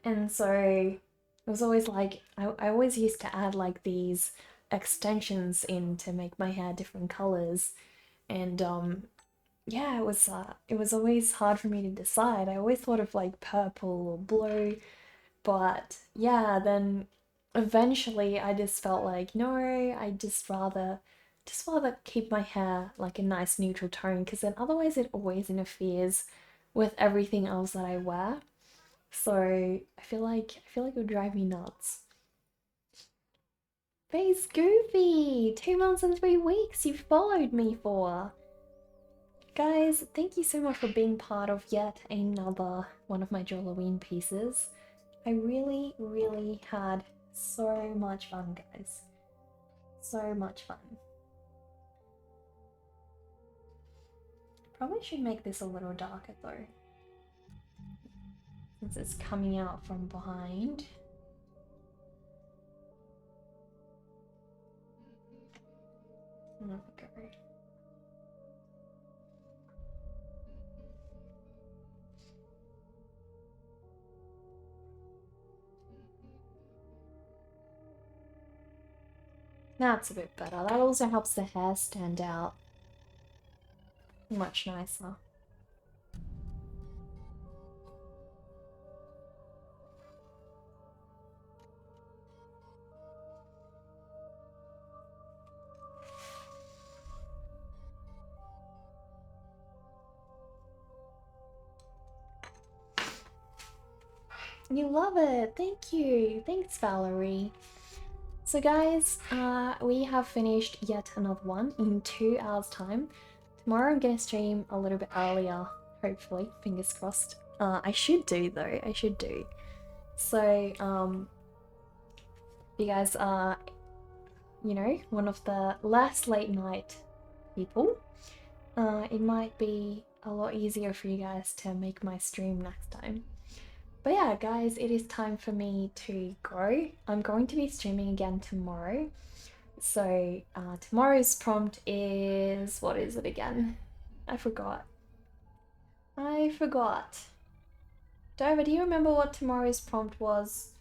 And so it was always like, I always used to add like these extensions in to make my hair different colors. And yeah, it was always hard for me to decide. I always thought of like purple or blue, but yeah, then eventually I just felt like, no, I'd just rather just rather keep my hair like a nice neutral tone, because then otherwise it always interferes with everything else that I wear. So I feel like it would drive me nuts. Face Goofy! 2 months and 3 weeks you've followed me for! Guys, thank you so much for being part of yet another one of my Drawlloween pieces. I really, really had so much fun, guys. So much fun. Probably should make this a little darker though, since it's coming out from behind. There we go. That's a bit better. That also helps the hair stand out much nicer. You love it! Thank you! Thanks, Valerie! So guys, we have finished yet another one in 2 hours time. Tomorrow I'm gonna stream a little bit earlier, hopefully, fingers crossed. I should do though, I should do. So, you guys are, you know, one of the less late night people, it might be a lot easier for you guys to make my stream next time. But yeah, guys, it is time for me to go. I'm going to be streaming again tomorrow. So tomorrow's prompt is, what is it again? I forgot. Dover, do you remember what tomorrow's prompt was?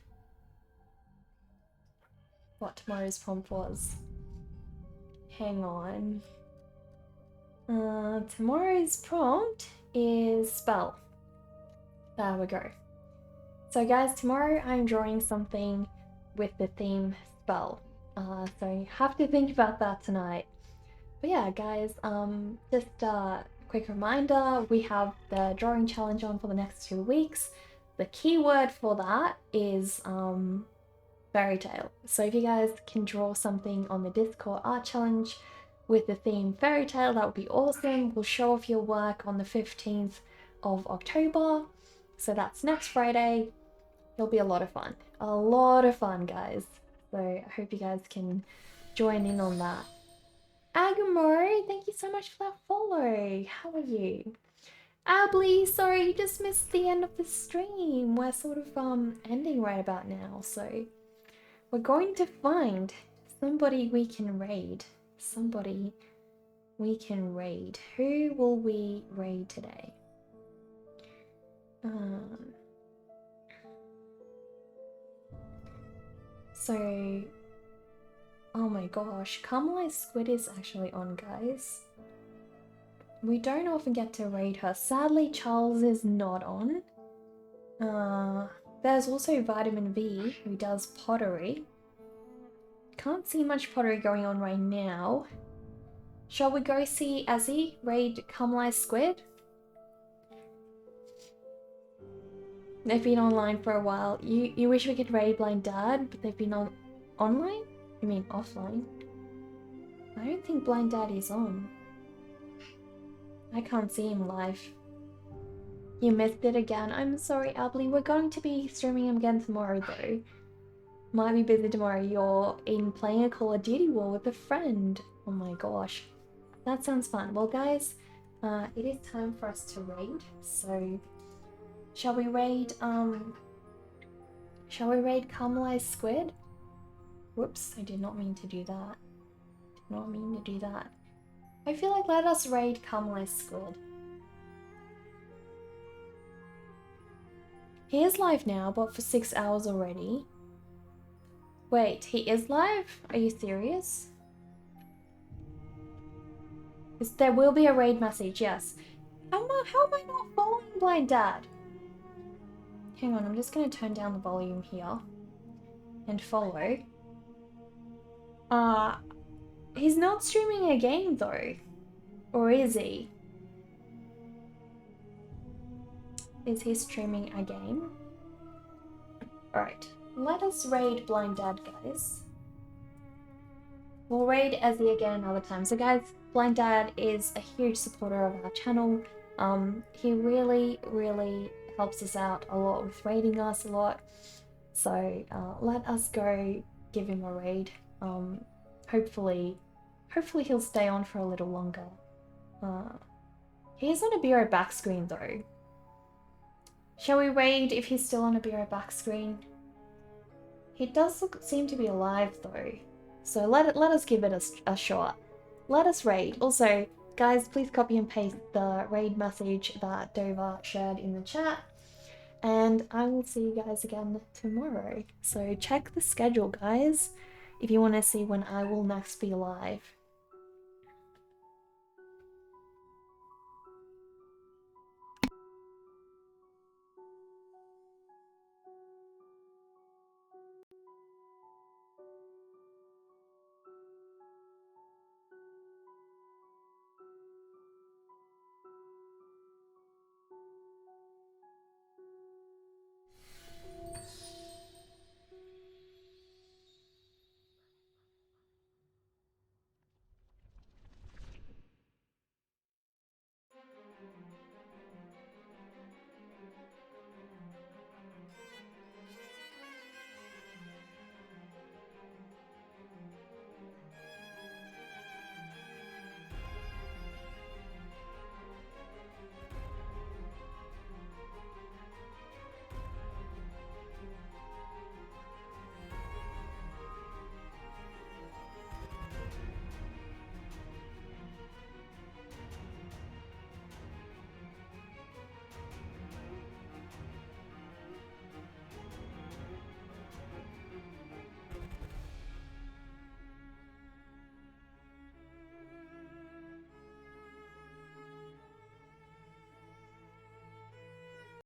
Hang on. Tomorrow's prompt is spell. There we go. So guys, tomorrow I'm drawing something with the theme spell. So you have to think about that tonight. But yeah, guys, just a quick reminder, we have the drawing challenge on for the next 2 weeks. The keyword for that is fairy tale. So if you guys can draw something on the Discord art challenge with the theme fairy tale, that would be awesome. We'll show off your work on the 15th of October. So that's next Friday. It'll be a lot of fun. A lot of fun, guys. So I hope you guys can join in on that. Agamo, thank you so much for that follow. How are you? Ably, sorry, you just missed the end of the stream. We're sort of ending right about now, so we're going to find somebody we can raid. Somebody we can raid. Who will we raid today? So, oh my gosh, Carmelite Squid is actually on, guys. We don't often get to raid her. Sadly, Charles is not on. There's also Vitamin V, who does pottery. Can't see much pottery going on right now. Shall we go see Azzy raid Carmelite Squid? They've been online for a while. You wish we could raid Blind Dad, but they've been on online? You mean offline? I don't think Blind Dad is on. I can't see him live. You missed it again. I'm sorry, Ably. We're going to be streaming him again tomorrow, though. Might be busy tomorrow. You're in playing a Call of Duty war with a friend. Oh my gosh. That sounds fun. Well, guys, it is time for us to raid. So, shall we raid Caramelized Squid? Whoops, I did not mean to do that. Did not mean to do that. I feel like let us raid Caramelized Squid. He is live now, but for 6 hours already. Wait, he is live? Are you serious? There will be a raid message, yes. How am I not following Blind Dad? Hang on, I'm just going to turn down the volume here. And follow. He's not streaming a game though. Or is he? Is he streaming a game? Alright, let us raid Blind Dad, guys. We'll raid Ezzy again another time. So guys, Blind Dad is a huge supporter of our channel. He really helps us out a lot with raiding us a lot. So let us go give him a raid. Hopefully he'll stay on for a little longer. He's on a Be Right Back screen though. Shall we raid if he's still on a Be Right Back screen? He does seem to be alive though. So let us give it a shot. Let us raid. Also, guys, please copy and paste the raid message that Dover shared in the chat. And I will see you guys again tomorrow. So check the schedule, guys, if you want to see when I will next be live.